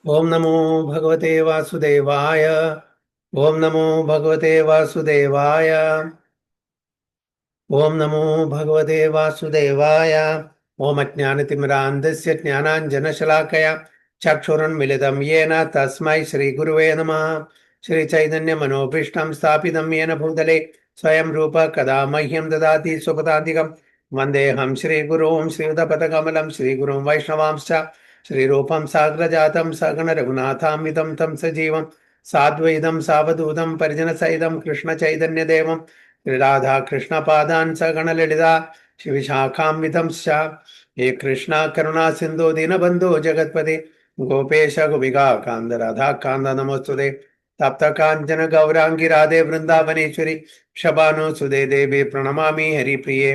ഓം നമോ ഭഗവതേ വാസുദേവായ. ഓം നമോ ഭഗവതേ വാസുദേവായ. ഓം നമോ ഭഗവതേ വാസുദേവായ. ഓം അജ്ഞാനതിമിരാന്ധസ്യ ജ്ഞാനാഞ്ജനശലാക്കയ ചക്ഷുരുന്മിലിതം യേന തസ്മൈ ശ്രീഗുരുവേ നമഃ. ശ്രീചൈതന്യമനോഭീഷ്ടം സ്ഥാപിതം യേന ഭൂതലേ സ്വയം രൂപ കഥാ മഹ്യം ദദാതി സ്വപദാന്തികം. വന്ദേഹം ശ്രീഗുരും ശ്രീയുതപദകമലം ശ്രീഗുരും വൈഷ്ണവാംശ്ച ശ്രീരൂപം സാഗ്രജാതം സഗണ രഘുനാഥാമിതം തം സജീവം സാദ്വൈതം സാവധൂതം പരിജനസഹിതം കൃഷ്ണചൈതന്യദേവം രാധാകൃഷ്ണപാദാൻ സഗണലളിതാ ശിവശാഖാംവിധംശ്ച. ഹേ കൃഷ്ണ കരുണാ സിന്ധു ദീനബന്ധോ ജഗത്പതി ഗോപേശ ഗോപികാ കാന്ത രാധാകാന്ത നമോസ്തുതേ. തപ്തകാഞ്ചന ഗൗരാംഗി രാധേ വൃന്ദാവനേശ്വരി ശബാനുസുതേ ദേവി പ്രണമാമി ഹരിപ്രിയേ.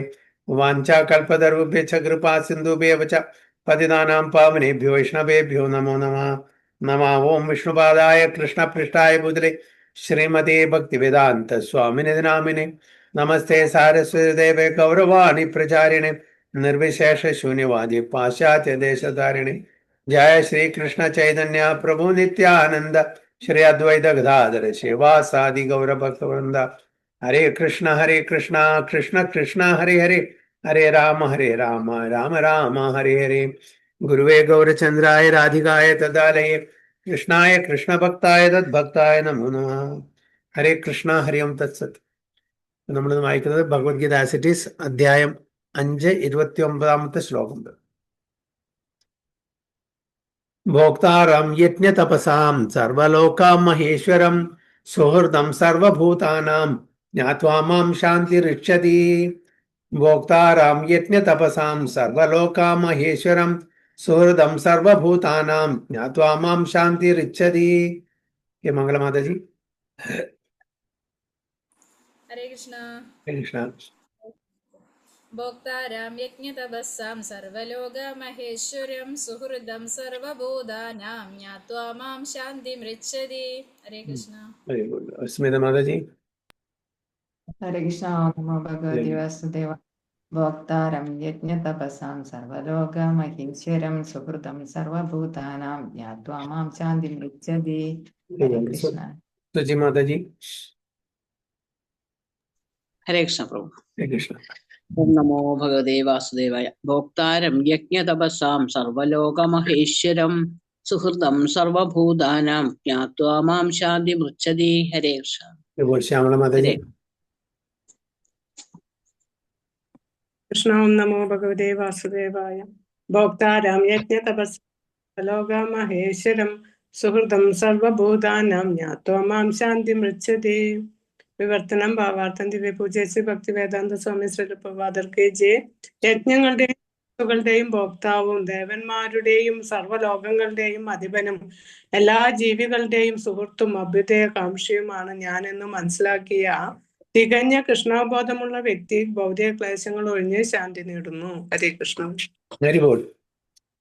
വാഞ്ചാകൽപതരുഭ്യശ്ച കൃപാ സിന്ധുഭ്യവ ച പതിതാനാം പാവനേഭ്യോ വൈഷ്ണവേഭ്യോ നമോ നമഃ. നമഃ ഓം വിഷ്ണുപാദായ കൃഷ്ണപൃഷ്ഠായ ഭൂതലേ ശ്രീമതേ ഭക്തിവേദാന്ത സ്വാമിനിധി നാമിനെ. നമസ്തേ സാരസ്വതദേവേ ഗൗരവാണി പ്രചാരിണെ നിർവിശേഷ ശൂന്യവാദി പാശ്ചാത്യ ദേശധാരിണി. ജയ ശ്രീകൃഷ്ണ ചൈതന്യ പ്രഭു നിത്യാനന്ദ ശ്രീ അദ്വൈത ഗദാധര ശിവാസാദി ഗൗരഭക്തവൃന്ദ. ഹരേ കൃഷ്ണ കൃഷ്ണ കൃഷ്ണ ഹരേ ഹരേ ഹരേ രാമ രാമ രാമ ഹരേ ഹരേ. ഗുരുവേ ഗൗരചന്ദ്രായ രാധികായ തദാലയേ കൃഷ്ണായ കൃഷ്ണഭക്തായ തദ്ഭക്തായ നമോ നമഃ. ഹരേ കൃഷ്ണ ഹരി ഓം തത്സത്. നമ്മൾ വായിക്കുന്നത് ഭഗവത്ഗീത ആസ് ഇറ്റ് ഈസ്, അധ്യായം 5, 29 ശ്ലോകം. ഭോക്താരം യജ്ഞതപസാം സർവലോകാം മഹേശ്വരം സുഹൃദം സർവഭൂതാനാം ജ്ഞാത്വാ മാം ശാന്തിരിച്ഛതി. ഭോക്താരം യജ്ഞതപസാം സർവലോകാം മഹേശ്വരം സുഹൃദം സർവഭൂതാനാം ജ്ഞാത്വാ മാം ശാന്തിരിച്ഛതി. ഹേ മംഗളമാതാജി. ഹരേ കൃഷ്ണ. ഹരേ കൃഷ്ണ. ഭോക്താരാം യജ്ഞതപസ്സാം സർവലോകമഹേശ്വരം സുഹൃദം സർവഭൂതാനാം ജ്ഞാത്വാ മാം ശാന്തിമൃച്ഛതി. ഹരേ കൃഷ്ണ. സ്മിത മാതാജി. ഹരേ കൃഷ്ണ. നമോ ഭഗവതി വാസുദേവ. ഭോക്താരം യജ്ഞതപസാം സർവലോകമഹീശ്വരം സുഹൃതം സർവഭൂതാനാം ജ്ഞാത്വാ മാം ശാന്തിം പൃച്ഛതി. ഹരേ കൃഷ്ണ. സുജി മാതാജി. ഹരേ കൃഷ്ണ പ്രഭു. ഹരേ കൃഷ്ണ. ഓം നമോ ഭഗവതേ വാസുദേവായ. ഭോക്താരം യജ്ഞതപസാം സർവലോകമഹേശ്വരം സുഹൃതം സർവഭൂതാനാം ജ്ഞാത്വാ മാം ശാന്തി മൃച്ഛതി. ഹരേ കൃഷ്ണ. ശ്യാമള മാതാജി. കൃഷ്ണ. ഓം നമോ ഭഗവതേ വാസുദേവായ. ഭോക്താരാം യജ്ഞതപസ്ലോകമഹേശ്വരം സുഹൃതം സർവഭൂതാനാം ജ്ഞാത്വാ മാം ശാന്തി മൃച്ഛതി. വിവർത്തനം ഭാവാർത്ഥം. ദിവ്യപൂജ്യ ശ്രീ ഭക്തി വേദാന്ത സ്വാമി ശ്രീപാദർ കെ ജെ. യജ്ഞങ്ങളുടെയും ഭോക്താവും ദേവന്മാരുടെയും സർവ്വലോകങ്ങളുടെയും അധിപനും എല്ലാ ജീവികളുടെയും സുഹൃത്തും അഭ്യുദയകാംക്ഷിയുമാണ് ഞാനെന്ന് മനസ്സിലാക്കിയ തികഞ്ഞ കൃഷ്ണബോധമുള്ള വ്യക്തി ഭൗതിക ക്ലേശങ്ങൾ ഒഴിഞ്ഞ് ശാന്തി നേടുന്നു. ഹരേ Krishna. Very good.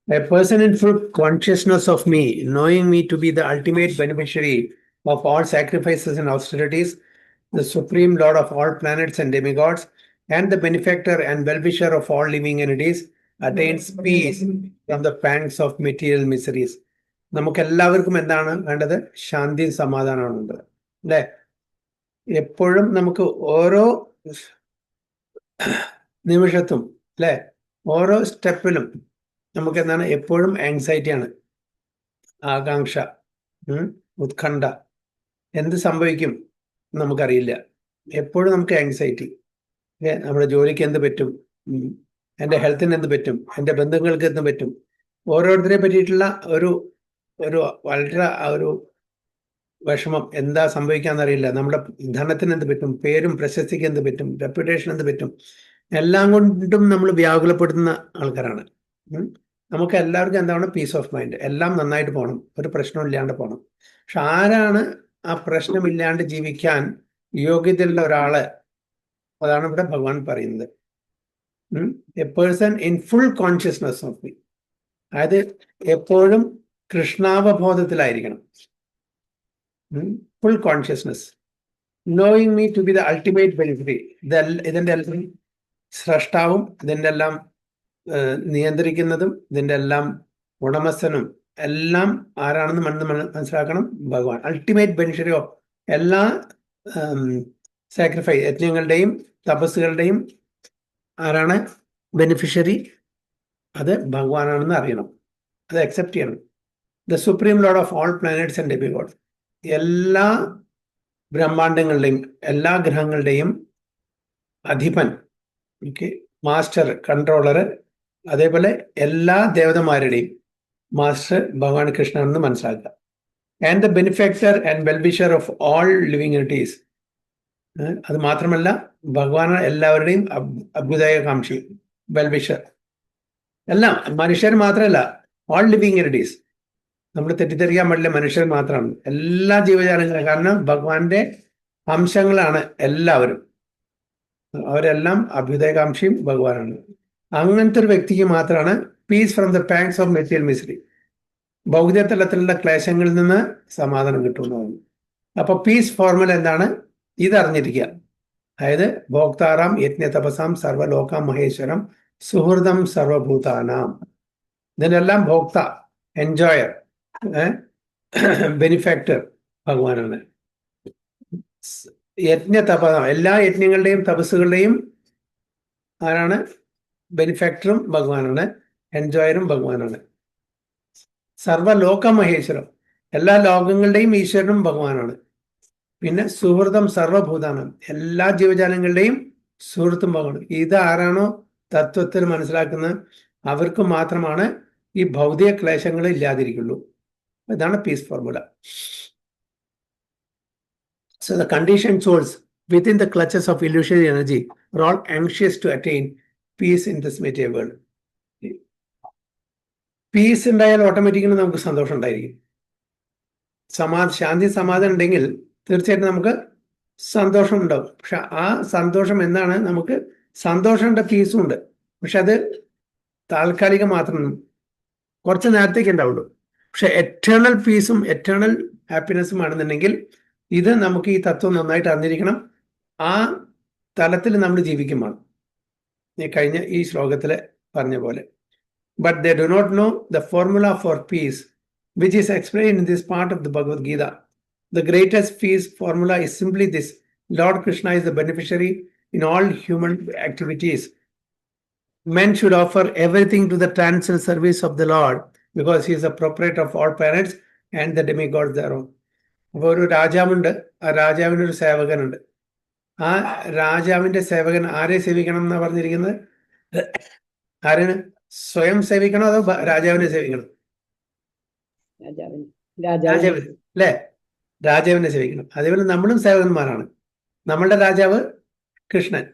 A person in full consciousness of me, knowing me to be the ultimate beneficiary of all sacrifices and austerities, the supreme lord of all planets and demigods, and the benefactor and well-wisher of all living entities, attains peace from the pangs of material miseries. നമുക്ക് എല്ലാവർക്കും എന്താണ് വേണ്ടത്? ശാന്തി സമാധാനമാണ് വേണ്ടത്, അല്ലേ? എപ്പോഴും നമുക്ക് ഓരോ നിമിഷത്തും, അല്ലെ, ഓരോ സ്റ്റെപ്പിലും നമുക്ക് എന്താണ്? എപ്പോഴും ആങ്സൈറ്റിയാണ്, ആകാംക്ഷ, ഉത്കണ്ഠ. എന്ത് സംഭവിക്കും നമുക്കറിയില്ല. എപ്പോഴും നമുക്ക് ആങ്സൈറ്റി. നമ്മുടെ ജോലിക്ക് എന്ത് പറ്റും, എൻ്റെ ഹെൽത്തിന് എന്ത് പറ്റും, എൻ്റെ ബന്ധുക്കൾക്ക് എന്ത് പറ്റും, ഓരോരുത്തരെ പറ്റിയിട്ടുള്ള ഒരു വളരെ ഒരു വിഷമം. എന്താ സംഭവിക്കാന്നറിയില്ല. നമ്മുടെ ധനത്തിന് എന്ത് പറ്റും, പേരും പ്രശസ്തിക്ക് എന്ത് പറ്റും, റെപ്യൂട്ടേഷൻ എന്ത് പറ്റും, എല്ലാം കൊണ്ടും നമ്മൾ വ്യാകുലപ്പെടുന്ന ആൾക്കാരാണ്. നമുക്ക് എല്ലാവർക്കും എന്താണ്? Peace of mind. എല്ലാം നന്നായിട്ട് പോകണം, ഒരു പ്രശ്നം ഇല്ലാണ്ട് പോകണം. പക്ഷെ ആരാണ് ആ പ്രശ്നമില്ലാണ്ട് ജീവിക്കാൻ യോഗ്യതയുള്ള ഒരാള്? അതാണ് ഇവിടെ ഭഗവാൻ പറയുന്നത്. A person in full consciousness of me, അതായത് എപ്പോഴും കൃഷ്ണാവബോധത്തിലായിരിക്കണം. Full consciousness, knowing me to be the ultimate benefit. ഇതിൻ്റെ എല്ലാം സ്രഷ്ടാവും ഇതിൻ്റെ എല്ലാം നിയന്ത്രിക്കുന്നതും ഇതിൻ്റെ എല്ലാം ഉടമസ്ഥനും എല്ലാം ആരാണെന്ന് മനസ്സിലാക്കണം. ഭഗവാൻ അൾട്ടിമേറ്റ് ബെനിഫിഷ്യറി ഓഫ് എല്ലാ സാക്രിഫൈസ് യജ്ഞങ്ങളുടെയും തപസ്സുകളുടെയും ആരാണ് ബെനിഫിഷ്യറി? അത് ഭഗവാനാണെന്ന് അറിയണം, അത് അക്സെപ്റ്റ് ചെയ്യണം. The supreme lord of all planets and demigod, എല്ലാ ബ്രഹ്മാണ്ടങ്ങളുടെയും എല്ലാ ഗ്രഹങ്ങളുടെയും അധിപൻ, ഓക്കെ, മാസ്റ്റർ, കൺട്രോളർ, അതേപോലെ എല്ലാ ദേവതമാരുടെയും മാസ്റ്റർ ഭഗവാൻ കൃഷ്ണനെന്ന് മനസ്സിലാക്കുക. And the benefactor and well-wisher of all living entities, അത് മാത്രമല്ല ഭഗവാൻ എല്ലാവരുടെയും അഭ്യുദയകാംക്ഷി, വെൽവിഷർ, എല്ലാം മനുഷ്യർ മാത്രമല്ല, ഓൾ ലിവിങ് എൻറ്റിറ്റീസ്. നമ്മൾ തെറ്റിദ്ധരിക്കാൻ പാടില്ല മനുഷ്യർ മാത്രമാണ്, എല്ലാ ജീവജാലങ്ങളും. കാരണം ഭഗവാന്റെ അംശങ്ങളാണ് എല്ലാവരും, അവരെല്ലാം അഭ്യുദയകാംക്ഷിയും ഭഗവാനാണ്. അങ്ങനത്തെ ഒരു വ്യക്തിക്ക് മാത്രമാണ് peace from the pangs of material misery, ഭൗതിക തലത്തിലുള്ള ക്ലേശങ്ങളിൽ നിന്ന് സമാധാനം കിട്ടുന്നതാണ്. അപ്പൊ പീസ് ഫോർമുല എന്താണ്? ഇതറിഞ്ഞിരിക്കുക. അതായത് ഭോക്താറാം യജ്ഞ തപസാം സർവലോകാം മഹേശ്വരം സുഹൃദം സർവഭൂതാനാം. ഇതിനെല്ലാം ഭോക്ത, എൻജോയർ, ബെനിഫാക്ടർ ഭഗവാനാണ്. യജ്ഞ തപ, എല്ലാ യജ്ഞങ്ങളുടെയും തപസ്സുകളുടെയും ആരാണ്? ബെനിഫാക്ടറും ഭഗവാനാണ്, എൻജോയറും ഭഗവാനാണ്. സർവലോക മഹേശ്വരം, എല്ലാ ലോകങ്ങളുടെയും ഈശ്വരനും ഭഗവാനാണ്. പിന്നെ സുഹൃതം സർവഭൂതാനം, എല്ലാ ജീവജാലങ്ങളുടെയും സുഹൃത്തും ഭഗവാൻ. ഇത് ആരാണോ തത്വത്തിൽ മനസ്സിലാക്കുന്നത് അവർക്ക് മാത്രമാണ് ഈ ഭൗതിക ക്ലേശങ്ങൾ ഇല്ലാതിരിക്കുള്ളൂ. ഇതാണ് peace formula. So the conditioned souls within the clutches of illusory energy are all anxious to attain peace in this material world. Peace ഉണ്ടായാൽ ഓട്ടോമാറ്റിക്കലി നമുക്ക് സന്തോഷം ഉണ്ടായിരിക്കും. ശാന്തി സമാധാനം ഉണ്ടെങ്കിൽ തീർച്ചയായിട്ടും നമുക്ക് സന്തോഷം ഉണ്ടാവും. പക്ഷെ ആ സന്തോഷം എന്താണ്? നമുക്ക് സന്തോഷമുണ്ട്, പീസും ഉണ്ട്, പക്ഷെ അത് താൽക്കാലികം മാത്രം, കുറച്ച് നേരത്തേക്ക് ഉണ്ടാവുള്ളൂ. പക്ഷെ എറ്റേണൽ പീസും എറ്റേണൽ ഹാപ്പിനെസ്സും ആണെന്നുണ്ടെങ്കിൽ ഇത് നമുക്ക് ഈ തത്വം നന്നായിട്ട് അറിഞ്ഞിരിക്കണം. ആ തലത്തിൽ നമ്മൾ ജീവിക്കുമാണ് കഴിഞ്ഞ ഈ ശ്ലോകത്തിൽ പറഞ്ഞ പോലെ. But they do not know the formula for peace, which is explained in this part of the Bhagavad Gita. The greatest peace formula is simply this: Lord Krishna is the beneficiary in all human activities. Men should offer everything to the transcendental service of the Lord because he is the proprietor of all planets and the demigods thereof. അപ്പോൾ ഒരു രാജാവുണ്ട്, ആ രാജാവിൻ്റെ ഒരു സേവകനുണ്ട്. ആ രാജാവിൻ്റെ സേവകൻ ആരെ സേവിക്കണം എന്നാണ് പറഞ്ഞിരിക്കുന്നത്? ആരാണ്? സ്വയം സേവിക്കണോ അതോ രാജാവിനെ സേവിക്കണം? രാജാവിന് അല്ലേ? രാജാവിനെ സേവിക്കണം. അതേപോലെ നമ്മളും സേവകന്മാരാണ്. നമ്മളുടെ രാജാവ് കൃഷ്ണൻ,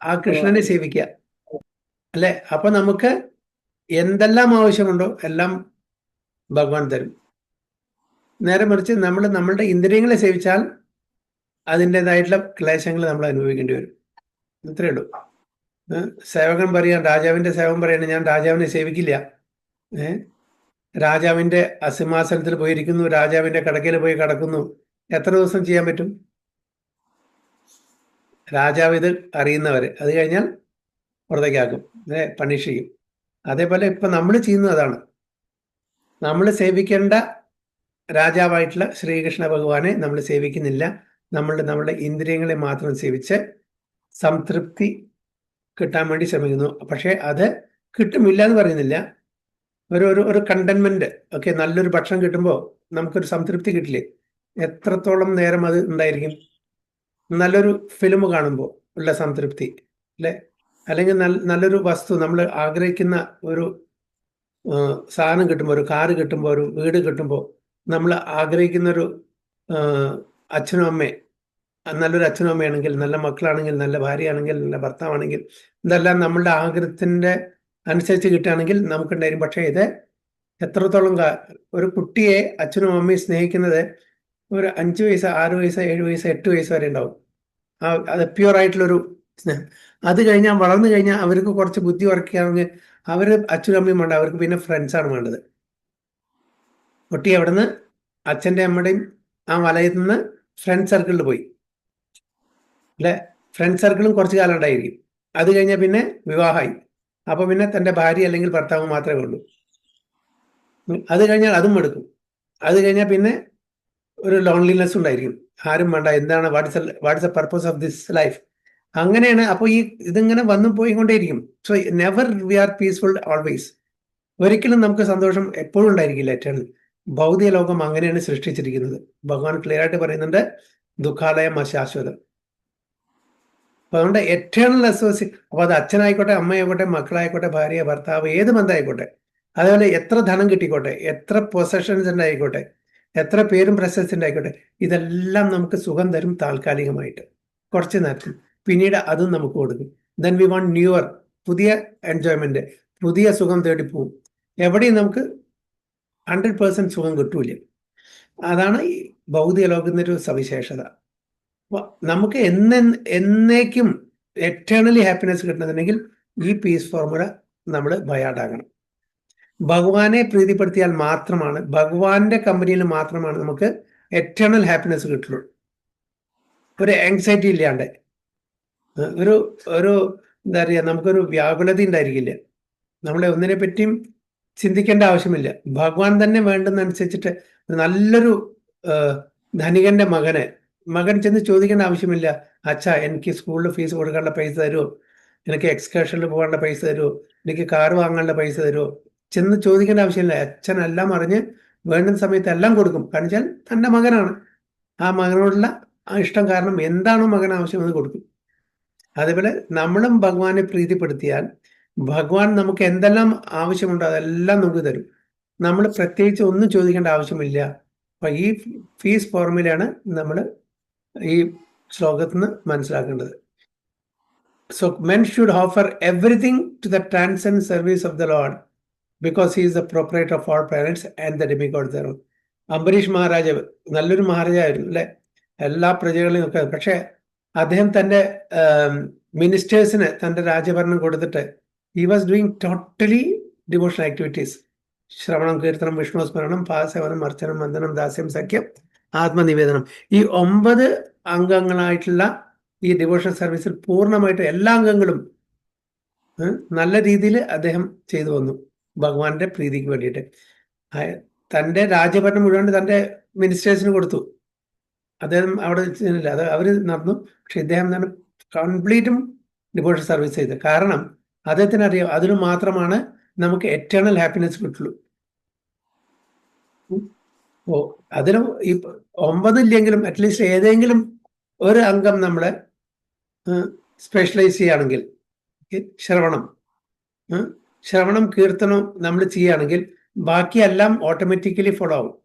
ആ കൃഷ്ണനെ സേവിക്കുക അല്ലെ? അപ്പൊ നമുക്ക് എന്തെല്ലാം ആവശ്യമുണ്ടോ എല്ലാം ഭഗവാൻ തരും. നേരെ മറിച്ച് നമ്മൾ നമ്മളുടെ ഇന്ദ്രിയങ്ങളെ സേവിച്ചാൽ അതിൻ്റെതായിട്ടുള്ള ക്ലേശങ്ങൾ നമ്മൾ അനുഭവിക്കേണ്ടി വരും. ഇത്രയേ ഉള്ളൂ. സേവകൻ പറയാൻ, രാജാവിന്റെ സേവകൻ പറയണ ഞാൻ രാജാവിനെ സേവിക്കില്ല. രാജാവിന്റെ അസിംഹാസനത്തിൽ പോയിരിക്കുന്നു, രാജാവിന്റെ കടക്കയിൽ പോയി കിടക്കുന്നു. എത്ര ദിവസം ചെയ്യാൻ പറ്റും? രാജാവ് ഇത് അറിയുന്നവരെ, അത് കഴിഞ്ഞാൽ പുറത്തേക്കാക്കും, പണിഷ് ചെയ്യും. അതേപോലെ ഇപ്പൊ നമ്മൾ ചെയ്യുന്നത് അതാണ്. നമ്മൾ സേവിക്കേണ്ട രാജാവായിട്ടുള്ള ശ്രീകൃഷ്ണ ഭഗവാനെ നമ്മൾ സേവിക്കുന്നില്ല. നമ്മളുടെ ഇന്ദ്രിയങ്ങളെ മാത്രം സേവിച്ച് സംതൃപ്തി കിട്ടാൻ വേണ്ടി ശ്രമിക്കുന്നു. പക്ഷെ അത് കിട്ടുമില്ല എന്ന് പറയുന്നില്ല. ഒരു കണ്ടൻമെന്റ്, ഓക്കെ, നല്ലൊരു ഭക്ഷണം കിട്ടുമ്പോൾ നമുക്കൊരു സംതൃപ്തി കിട്ടില്ലേ? എത്രത്തോളം നേരം അത് ഉണ്ടായിരിക്കും? നല്ലൊരു ഫിലിം കാണുമ്പോൾ ഉള്ള സംതൃപ്തി അല്ലെ? അല്ലെങ്കിൽ നല്ലൊരു വസ്തു, നമ്മൾ ആഗ്രഹിക്കുന്ന ഒരു സാധനം കിട്ടുമ്പോൾ, ഒരു കാറ് കിട്ടുമ്പോൾ, ഒരു വീട് കിട്ടുമ്പോൾ, നമ്മൾ ആഗ്രഹിക്കുന്നൊരു അച്ഛനും അമ്മയെ, നല്ലൊരു അച്ഛനും അമ്മയാണെങ്കിൽ, നല്ല മക്കളാണെങ്കിൽ, നല്ല ഭാര്യയാണെങ്കിൽ, നല്ല ഭർത്താവാണെങ്കിൽ, ഇതെല്ലാം നമ്മളുടെ ആഗ്രഹത്തിൻ്റെ അനുസരിച്ച് കിട്ടുകയാണെങ്കിൽ നമുക്കുണ്ടായിരിക്കും. പക്ഷേ ഇത് എത്രത്തോളം ഒരു കുട്ടിയെ അച്ഛനും അമ്മയും സ്നേഹിക്കുന്നത് ഒരു 5 വയസ്സ്, 6 വയസ്സ്, 7 വയസ്സ്, 8 വയസ്സ് വരെ ഉണ്ടാവും. അത് പ്യുവർ ആയിട്ടുള്ളൊരു സ്നേഹം. അത് കഴിഞ്ഞാൽ വളർന്നു കഴിഞ്ഞാൽ അവർക്ക് കുറച്ച് ബുദ്ധി ഉറക്കുകയാണെങ്കിൽ അവർ അച്ഛനും അമ്മയും വേണ്ട, അവർക്ക് പിന്നെ ഫ്രണ്ട്സാണ് വേണ്ടത്. കുട്ടി അവിടുന്ന് അച്ഛൻ്റെ അമ്മയുടെയും ആ വലയത്തിൽ നിന്ന് ഫ്രണ്ട് സർക്കിളിൽ പോയി അല്ലെ? ഫ്രണ്ട് സർക്കിളും കുറച്ച് കാലം ഉണ്ടായിരിക്കും. അത് കഴിഞ്ഞാൽ പിന്നെ വിവാഹമായി. അപ്പോൾ പിന്നെ തൻ്റെ ഭാര്യ അല്ലെങ്കിൽ ഭർത്താവ് മാത്രമേ ഉള്ളൂ. അത് കഴിഞ്ഞാൽ അതും എടുക്കും. അത് കഴിഞ്ഞാൽ പിന്നെ ഒരു ലോൺലിനെസ് ഉണ്ടായിരിക്കും. ആരും വേണ്ട, എന്താണ് what's a purpose of this life. അങ്ങനെയാണ്. അപ്പോൾ ഇതിങ്ങനെ വന്നു പോയിക്കൊണ്ടേയിരിക്കും. So never we are peaceful always. ഒരിക്കലും നമുക്ക് സന്തോഷം എപ്പോഴും ഉണ്ടായിരിക്കില്ല. എറ്റേണൽ ഭൗതിക ലോകം അങ്ങനെയാണ് സൃഷ്ടിച്ചിരിക്കുന്നത്. ഭഗവാൻ ക്ലിയർ ആയിട്ട് പറയുന്നുണ്ട്, ദുഃഖാലയം അശാശ്വതം. അപ്പൊ അതുകൊണ്ട് എറ്റേണൽ അസോസിയേറ്റ്, അപ്പോൾ അത് അച്ഛനായിക്കോട്ടെ, അമ്മയായിക്കോട്ടെ, മക്കളായിക്കോട്ടെ, ഭാര്യ, ഭർത്താവ്, ഏത് ബന്ധമായിക്കോട്ടെ, അതേപോലെ എത്ര ധനം കിട്ടിക്കോട്ടെ, എത്ര പൊസഷൻസ് ഉണ്ടായിക്കോട്ടെ, എത്ര പേരും പ്രശസ്തി ഉണ്ടായിക്കോട്ടെ, ഇതെല്ലാം നമുക്ക് സുഖം തരും താൽക്കാലികമായിട്ട്, കുറച്ച് നേരത്തിൽ. പിന്നീട് അതും നമുക്ക് കൊടുക്കും. ദെൻ വി വാണ്ട് ന്യൂവർ, പുതിയ എൻജോയ്മെന്റ്, പുതിയ സുഖം തേടി പോവും. എവിടെയും നമുക്ക് 100% സുഖം കിട്ടൂല. അതാണ് ഈ ഭൗതിക ലോകത്തിന്റെ ഒരു സവിശേഷത. നമുക്ക് എന്നേക്കും എറ്റേണലി ഹാപ്പിനെസ് കിട്ടണമെന്നുണ്ടെങ്കിൽ ഈ പീസ് ഫോർമുല നമ്മൾ ബയാഡാകണം. ഭഗവാനെ പ്രീതിപ്പെടുത്തിയാൽ മാത്രമാണ്, ഭഗവാന്റെ കമ്പനിയിൽ മാത്രമാണ് നമുക്ക് എറ്റേണൽ ഹാപ്പിനെസ് കിട്ടുള്ളൂ. ഒരു ആങ്സൈറ്റി ഇല്ലാണ്ട്, ഒരു എന്താ പറയുക, നമുക്കൊരു വ്യാകുലത ഉണ്ടായിരിക്കില്ല. നമ്മളെ ഒന്നിനെ പറ്റിയും ചിന്തിക്കേണ്ട ആവശ്യമില്ല. ഭഗവാൻ തന്നെ വേണ്ടുന്നതനുസരിച്ചിട്ട് നല്ലൊരു ധനികന്റെ മകൻ ചെന്ന് ചോദിക്കേണ്ട ആവശ്യമില്ല, അച്ഛാ എനിക്ക് സ്കൂളിൽ ഫീസ് കൊടുക്കാനുള്ള പൈസ തരുമോ, എനിക്ക് എക്സ്കർഷനിൽ പോകാനുള്ള പൈസ തരുമോ, എനിക്ക് കാർ വാങ്ങാനുള്ള പൈസ തരുമോ, ചെന്ന് ചോദിക്കേണ്ട ആവശ്യമില്ല. അച്ഛൻ എല്ലാം അറിഞ്ഞ് വേണ്ടുന്ന സമയത്ത് എല്ലാം കൊടുക്കും. കാരണം വെച്ചാൽ തൻ്റെ മകനാണ്. ആ മകനോടുള്ള ആ ഇഷ്ടം കാരണം എന്താണോ മകൻ ആവശ്യമെന്ന് കൊടുക്കും. അതേപോലെ നമ്മളും ഭഗവാനെ പ്രീതിപ്പെടുത്തിയാൽ ഭഗവാൻ നമുക്ക് എന്തെല്ലാം ആവശ്യമുണ്ടോ അതെല്ലാം നമുക്ക് തരും. നമ്മൾ പ്രത്യേകിച്ച് ഒന്നും ചോദിക്കേണ്ട ആവശ്യമില്ല. അപ്പൊ ഈ ഫീസ് ഫോർമുലയാണ് നമ്മൾ ഈ ശ്ലോകത്തിൽ നിന്ന് മനസ്സിലാക്കേണ്ടത്. So men should offer everything to the transcend service of the lord because he is the proprietor of all planets and the demigod there. Ambarish മഹാരാജാവ് നല്ലൊരു മഹാരാജായിരുന്നു അല്ലെ, എല്ലാ പ്രജകളെയും ഒക്കെ. പക്ഷെ അദ്ദേഹം തൻ്റെ മിനിസ്റ്റേഴ്സിന് തൻ്റെ രാജഭരണം കൊടുത്തിട്ട് he was doing totally devotional activities. ശ്രവണം, കീർത്തനം, വിഷ്ണു സ്മരണം, പാദസേവനം, അർച്ചനം, വന്ദനം, ദാസ്യം, സഖ്യം, ആത്മനിവേദനം. ഈ 9 അംഗങ്ങളായിട്ടുള്ള ഈ ഡിവോഷണൽ സർവീസിൽ പൂർണ്ണമായിട്ട് എല്ലാ അംഗങ്ങളും നല്ല രീതിയിൽ അദ്ദേഹം ചെയ്തു വന്നു ഭഗവാന്റെ പ്രീതിക്ക് വേണ്ടിയിട്ട്. തൻ്റെ രാജഭരണം മുഴുവൻ തൻ്റെ മിനിസ്റ്റേഴ്സിന് കൊടുത്തു. അദ്ദേഹം അവിടെ ചെയ്യുന്നില്ല, അത് അവർ നടന്നു. പക്ഷെ ഇദ്ദേഹം തന്നെ കംപ്ലീറ്റും ഡിവോഷണൽ സർവീസ് ചെയ്തത്. കാരണം അദ്ദേഹത്തിന് അറിയാം അതിന് മാത്രമാണ് നമുക്ക് എറ്റേണൽ ഹാപ്പിനെസ് കിട്ടുള്ളൂ. ഓ അതിന് ഈ 9 ഇല്ലെങ്കിലും അറ്റ്ലീസ്റ്റ് ഏതെങ്കിലും ഒരു അംഗം നമ്മളെ സ്പെഷ്യലൈസ് ചെയ്യുകയാണെങ്കിൽ, ശ്രവണം കീർത്തനം നമ്മൾ ചെയ്യുകയാണെങ്കിൽ ബാക്കിയെല്ലാം ഓട്ടോമാറ്റിക്കലി ഫോളോ ആവും.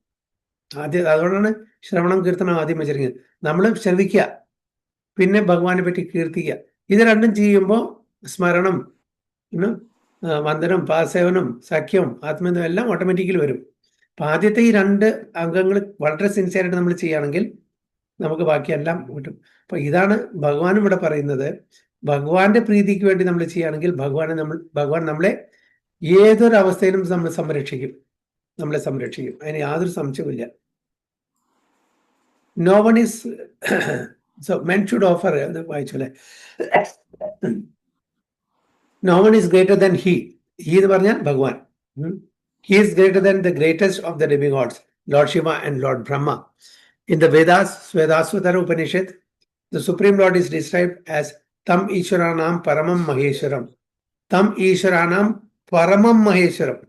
അതുകൊണ്ടാണ് ശ്രവണം കീർത്തനം ആദ്യം വെച്ചിരിക്കുന്നത്. നമ്മൾ ശ്രവിക്കുക, പിന്നെ ഭഗവാനെ പറ്റി കീർത്തിക്കുക. ഇത് രണ്ടും ചെയ്യുമ്പോൾ സ്മരണം, വന്ദനം, പാദസേവനം, സഖ്യം, ആത്മബന്ധം എല്ലാം ഓട്ടോമാറ്റിക്കലി വരും. അപ്പം ആദ്യത്തെ ഈ 2 അംഗങ്ങൾ വളരെ സിൻസിയറായിട്ട് നമ്മൾ ചെയ്യുകയാണെങ്കിൽ നമുക്ക് ബാക്കിയെല്ലാം കിട്ടും. അപ്പം ഇതാണ് ഭഗവാനും ഇവിടെ പറയുന്നത്. ഭഗവാന്റെ പ്രീതിക്ക് വേണ്ടി നമ്മൾ ചെയ്യുകയാണെങ്കിൽ ഭഗവാൻ നമ്മളെ ഏതൊരു അവസ്ഥയിലും നമ്മളെ സംരക്ഷിക്കും. അതിന് യാതൊരു സംശയവുമില്ല. No one is so men should offer, വായിച്ചോലെ, no one is greater than he എന്ന് പറഞ്ഞാൽ ഭഗവാൻ. He is greater than the greatest of the demigods, Lord Shiva and Lord Brahma. In the Vedas, Svedasvatara Upanishad, the Supreme Lord is described as Tam Ishwaranam Paramam Maheshwaram. Tam Ishwaranam Paramam Maheshwaram.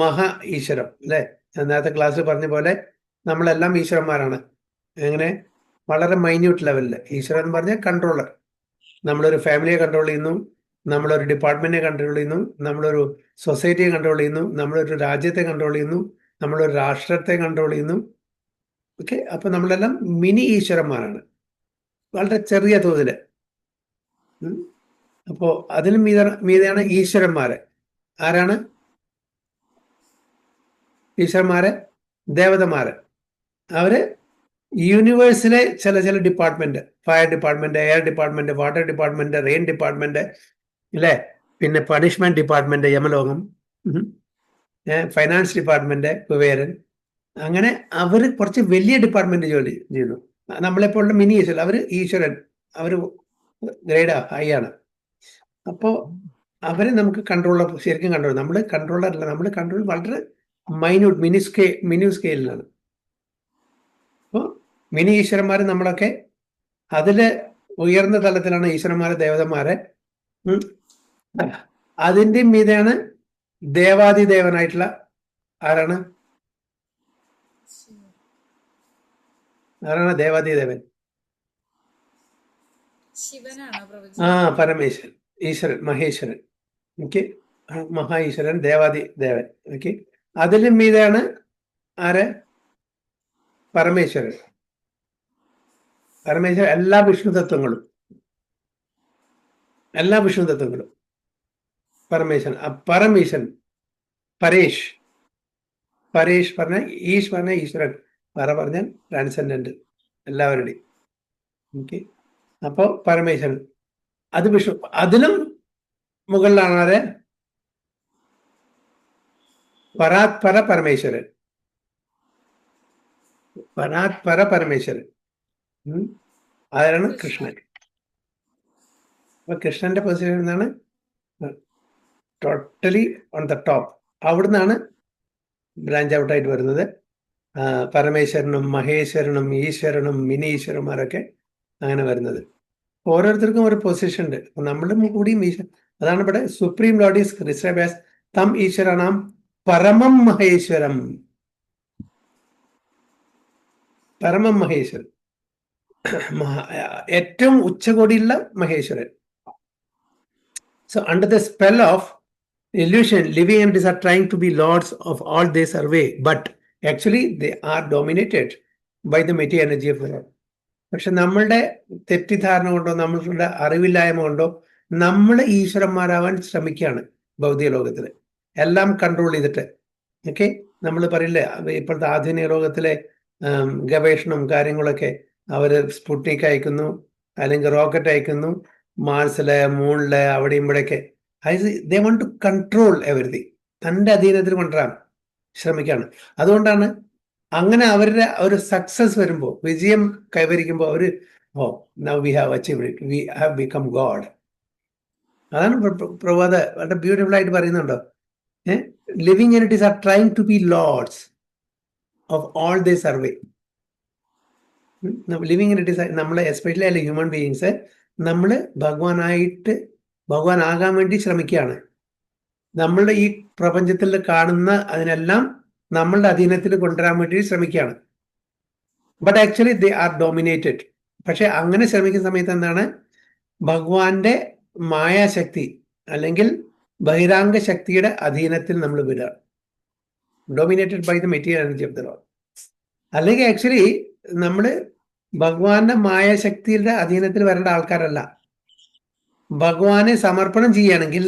മഹാ ഈശ്വരം അല്ലെ. നേരത്തെ ക്ലാസ്സിൽ പറഞ്ഞ പോലെ നമ്മളെല്ലാം ഈശ്വരന്മാരാണ്. എങ്ങനെ? വളരെ minute ലെവലിൽ. ഈശ്വരൻ എന്ന് പറഞ്ഞാൽ കൺട്രോളർ. നമ്മളൊരു ഫാമിലിയെ കൺട്രോൾ ചെയ്യുന്നു, നമ്മളൊരു ഡിപ്പാർട്ട്മെന്റിനെ കൺട്രോൾ ചെയ്യുന്നു, നമ്മളൊരു സൊസൈറ്റിയെ കൺട്രോൾ ചെയ്യുന്നു, നമ്മളൊരു രാജ്യത്തെ കൺട്രോൾ ചെയ്യുന്നു, നമ്മളൊരു രാഷ്ട്രത്തെ കൺട്രോൾ ചെയ്യുന്നു. ഓക്കെ, അപ്പൊ നമ്മളെല്ലാം മിനി ഈശ്വരന്മാരാണ്, വളരെ ചെറിയ തോതില്. അപ്പോ അതിനും മീതെയാണ് ഈശ്വരന്മാരെ. ആരാണ് ഈശ്വരന്മാരെ? ദേവതമാര്. അവര് യൂണിവേഴ്സിലെ ചില department, fire department, air department, water department, rain department അല്ലെ, പിന്നെ punishment department യമലോകം, finance department Kuberan. അങ്ങനെ അവർ കുറച്ച് വലിയ ഡിപ്പാർട്ട്മെന്റ് ജോലി ചെയ്യുന്നു. നമ്മളെപ്പോലുള്ള മിനി ഈശ്വരൻ, അവര് ഈശ്വരൻ, അവര് ഗ്രേഡ് ഹൈ ആണ്. അപ്പോ അവരെ നമുക്ക് ശരിക്കും കൺട്രോൾ, നമ്മൾ കൺട്രോളർ അല്ല, നമ്മൾ കൺട്രോൾ വളരെ മൈന്യൂട്ട് മിനി സ്കെയിലാണ്. അപ്പോൾ മിനി ഈശ്വരന്മാർ നമ്മളൊക്കെ അതില് ഉയർന്ന തലത്തിലാണ് ഈശ്വരന്മാരെ, ദേവതന്മാരെ. അതിൻ്റെ മീതെയാണ് ദേവാദിദേവനായിട്ടുള്ള ആരാണ് ദേവാദിദേവൻ? ശിവനാണോ പ്രഭുജി? പരമേശ്വരൻ, ഈശ്വരൻ, മഹേശ്വരൻ. ഓക്കെ, മഹാ ഈശ്വരൻ, ദേവാദിദേവൻ. ഓക്കെ, അതിലും മീതെയാണ് ആര്? പരമേശ്വരൻ. എല്ലാ വിഷ്ണു തത്വങ്ങളും പരമേശ്വരൻ. പരേഷ് പറഞ്ഞ ഈശ്വരൻ, പറഞ്ഞാൽ ട്രാൻസെൻഡന്റ് എല്ലാവരുടെയും. ഓക്കെ, അപ്പോ പരമേശ്വരൻ അത് വിഷ്ണു. അതിലും മുകളിലാണ് ആര്? പരമേശ്വരൻ. പരമേശ്വരൻ ആരാണ്? കൃഷ്ണൻ. അപ്പൊ കൃഷ്ണന്റെ പൊസിഷൻ എന്താണ്? Totally on the top. അവിടുന്നാണ് ബ്രാഞ്ച് ഔട്ടായിട്ട് വരുന്നത് പരമേശ്വരനും മഹേശ്വരനും ഈശ്വരനും മിനി ഈശ്വരന്മാരൊക്കെ അങ്ങനെ വരുന്നത്. ഓരോരുത്തർക്കും ഒരു പൊസിഷൻ ഉണ്ട്. നമ്മളുടെ കൂടിയും ഈശ്വരൻ. അതാണ് ഇവിടെ supreme Lord is describe as തം ഈശ്വരനാം പരമം മഹേശ്വരം. ഏറ്റവും ഉച്ചകോടിയുള്ള Maheshwaran. So under the spell of illusion, living entities are trying to be lords of all they survey, but actually they are dominated by the material energy of the Lord. പക്ഷെ നമ്മളുടെ തെറ്റിദ്ധാരണ കൊണ്ടോ നമ്മളുടെ അറിവില്ലായ്മ കൊണ്ടോ നമ്മൾ ഈശ്വരന്മാരാവാൻ ശ്രമിക്കുകയാണ് ഭൗതിക ലോകത്തില്, എല്ലാം കൺട്രോൾ ചെയ്തിട്ട്. ഓക്കെ, നമ്മൾ പറയില്ലേ ഇപ്പോഴത്തെ ആധുനിക ലോകത്തിലെ ഗവേഷണം കാര്യങ്ങളൊക്കെ, അവര് സ്പുട്നിക് അയക്കുന്നു, അല്ലെങ്കിൽ റോക്കറ്റ് അയക്കുന്നു, മാർസിലെ മൂണില് അവിടെയും ഇവിടെയൊക്കെ. They want to control everything, തൻ്റെ അധീനത്തിൽ കൊണ്ടുവരാൻ ശ്രമിക്കുകയാണ്. അതുകൊണ്ടാണ് അങ്ങനെ അവരുടെ ഒരു സക്സസ് വരുമ്പോൾ, വിജയം കൈവരിക്കുമ്പോൾ അവര് now we have achieved it, we have become God. അതാണ് പ്രഭാത വളരെ ബ്യൂട്ടിഫുൾ ആയിട്ട് പറയുന്നുണ്ടോ. Living entities are trying to be lords of all they survey. Living entities നമ്മളെ, എസ്പെഷ്യലി അല്ലെ ഹ്യൂമൻ ബീയിങ്സ്, നമ്മൾ ഭഗവാനാകാൻ വേണ്ടി ശ്രമിക്കുകയാണ്. നമ്മളുടെ ഈ പ്രപഞ്ചത്തിൽ കാണുന്ന അതിനെല്ലാം നമ്മളുടെ അധീനത്തിൽ കൊണ്ടുവരാൻ വേണ്ടി ശ്രമിക്കുകയാണ്. But actually they are dominated. പക്ഷെ അങ്ങനെ ശ്രമിക്കുന്ന സമയത്ത് എന്താണ്? ഭഗവാന്റെ മായാശക്തി അല്ലെങ്കിൽ ബഹിരാംഗ ശക്തിയുടെ അധീനത്തിൽ നമ്മൾ വിടുക, dominated by the material energy of the Lord. അല്ലെങ്കിൽ ആക്ച്വലി നമ്മൾ ഭഗവാന്റെ മായാശക്തിയുടെ അധീനത്തിൽ വരേണ്ട ആൾക്കാരല്ല. ഭഗവാനെ സമർപ്പണം ചെയ്യുകയാണെങ്കിൽ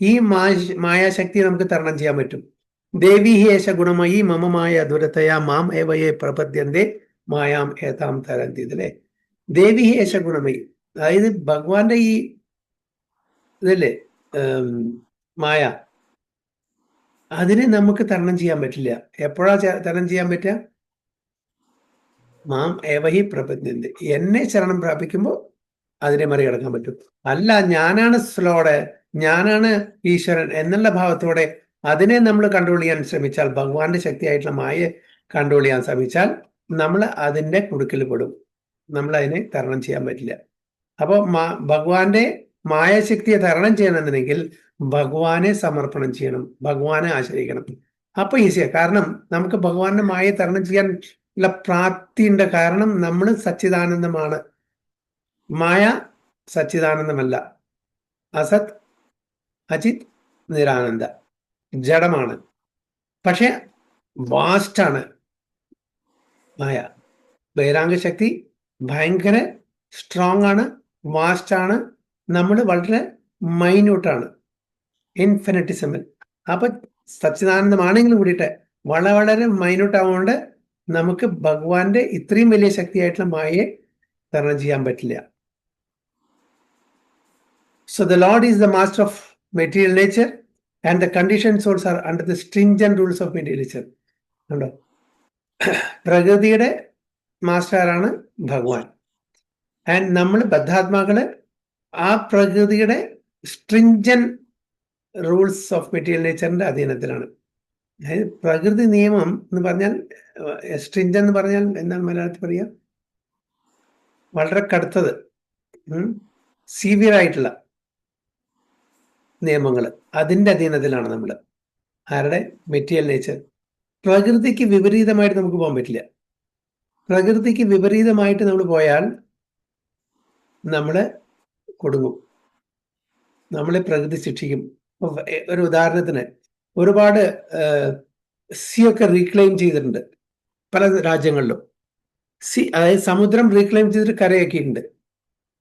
ഈ മായാശക്തി നമുക്ക് തരണം ചെയ്യാൻ പറ്റും. ദേവി ഹേശ ഗുണമയി മമമായ ദുരതയാ മാം ഏവയെ പ്രപദ്യന്തേ മായാം ഏതാം തരന്തി. ഇതിലെ ദേവി ഹേശ ഗുണമയി, അതായത് ഭഗവാന്റെ ഈ ഇതല്ലേ മായ, അതിനെ നമുക്ക് തരണം ചെയ്യാൻ പറ്റില്ല. എപ്പോഴാ തരണം ചെയ്യാൻ പറ്റുക? മാം ഏവഹി പ്രപദ്യന്തേ, എന്നെ ശരണം പ്രാപിക്കുമ്പോൾ അതിനെ മറികടക്കാൻ പറ്റും. അല്ല ഞാനാണ് സ്ലോഡ്, ഞാനാണ് ഈശ്വരൻ എന്നുള്ള ഭാവത്തോടെ അതിനെ നമ്മൾ കൺട്രോൾ ചെയ്യാൻ ശ്രമിച്ചാൽ, ഭഗവാന്റെ ശക്തിയായിട്ടുള്ള മായയെ കൺട്രോൾ ചെയ്യാൻ ശ്രമിച്ചാൽ നമ്മൾ അതിൻ്റെ കുടുക്കിൽ പെടും. നമ്മൾ അതിനെ തരണം ചെയ്യാൻ പറ്റില്ല. അപ്പോൾ ഭഗവാന്റെ മായാശക്തിയെ തരണം ചെയ്യണമെന്നുണ്ടെങ്കിൽ ഭഗവാനെ സമർപ്പണം ചെയ്യണം, ഭഗവാനെ ആശ്രയിക്കണം. അപ്പൊ ഈസിയാണ്. കാരണം നമുക്ക് ഭഗവാന്റെ മായയെ തരണം ചെയ്യാൻ ഉള്ള പ്രാപ്തിയുണ്ട്. കാരണം നമ്മൾ സച്ചിദാനന്ദമാണ്. മായ സച്ചിദാനന്ദമല്ല, അസത് അജിത് നിരാനന്ദ, ജഡമാണ്. പക്ഷെ വാസ്റ്റാണ് മായ. ബഹിരാംഗ ശക്തി ഭയങ്കര സ്ട്രോങ് ആണ്, വാസ്റ്റാണ്. നമ്മൾ വളരെ മൈന്യൂട്ടാണ്, ഇൻഫിനിറ്റിസിമൽ. അപ്പൊ സച്ചിദാനന്ദമാണെങ്കിലും കൂടിയിട്ട് വളരെ വളരെ മൈന്യൂട്ട് ആവുകൊണ്ട് നമുക്ക് ഭഗവാന്റെ ഇത്രയും വലിയ ശക്തിയായിട്ടുള്ള മായയെ തരണം ചെയ്യാൻ പറ്റില്ല. So the Lord is the master of material nature and the conditioned souls are under the stringent rules of material nature. കണ്ടോ, പ്രകൃതിയുടെ മാസ്റ്ററാണ് ഭഗവാൻ. ആൻഡ് നമ്മൾ ബദ്ധാത്മാക്കള് ആ പ്രകൃതിയുടെ സ്ട്രിഞ്ചൻ റൂൾസ് ഓഫ് മെറ്റീരിയൽ നേച്ചറിന്റെ അധീനത്തിലാണ്. അതായത് പ്രകൃതി നിയമം എന്ന് പറഞ്ഞാൽ സ്ട്രിഞ്ചൻ എന്ന് പറഞ്ഞാൽ എന്താണ് മലയാളത്തിൽ പറയുക? വളരെ കടുത്തത്, സീവിയർ ആയിട്ടുള്ള നിയമങ്ങൾ, അതിന്റെ അധീനത്തിലാണ് നമ്മൾ. ആരുടെ? Material nature. പ്രകൃതിക്ക് വിപരീതമായിട്ട് നമുക്ക് പോകാൻ പറ്റില്ല. പ്രകൃതിക്ക് വിപരീതമായിട്ട് നമ്മൾ പോയാൽ നമ്മൾ കൊടുങ്ങും, നമ്മളെ പ്രകൃതി ശിക്ഷിക്കും. ഒരു ഉദാഹരണത്തിന് ഒരുപാട് സീയൊക്കെ റീക്ലെയിം ചെയ്തിട്ടുണ്ട് പല രാജ്യങ്ങളിലും. അതായത് സമുദ്രം റീക്ലെയിം ചെയ്തിട്ട് കരയാക്കിയിട്ടുണ്ട്.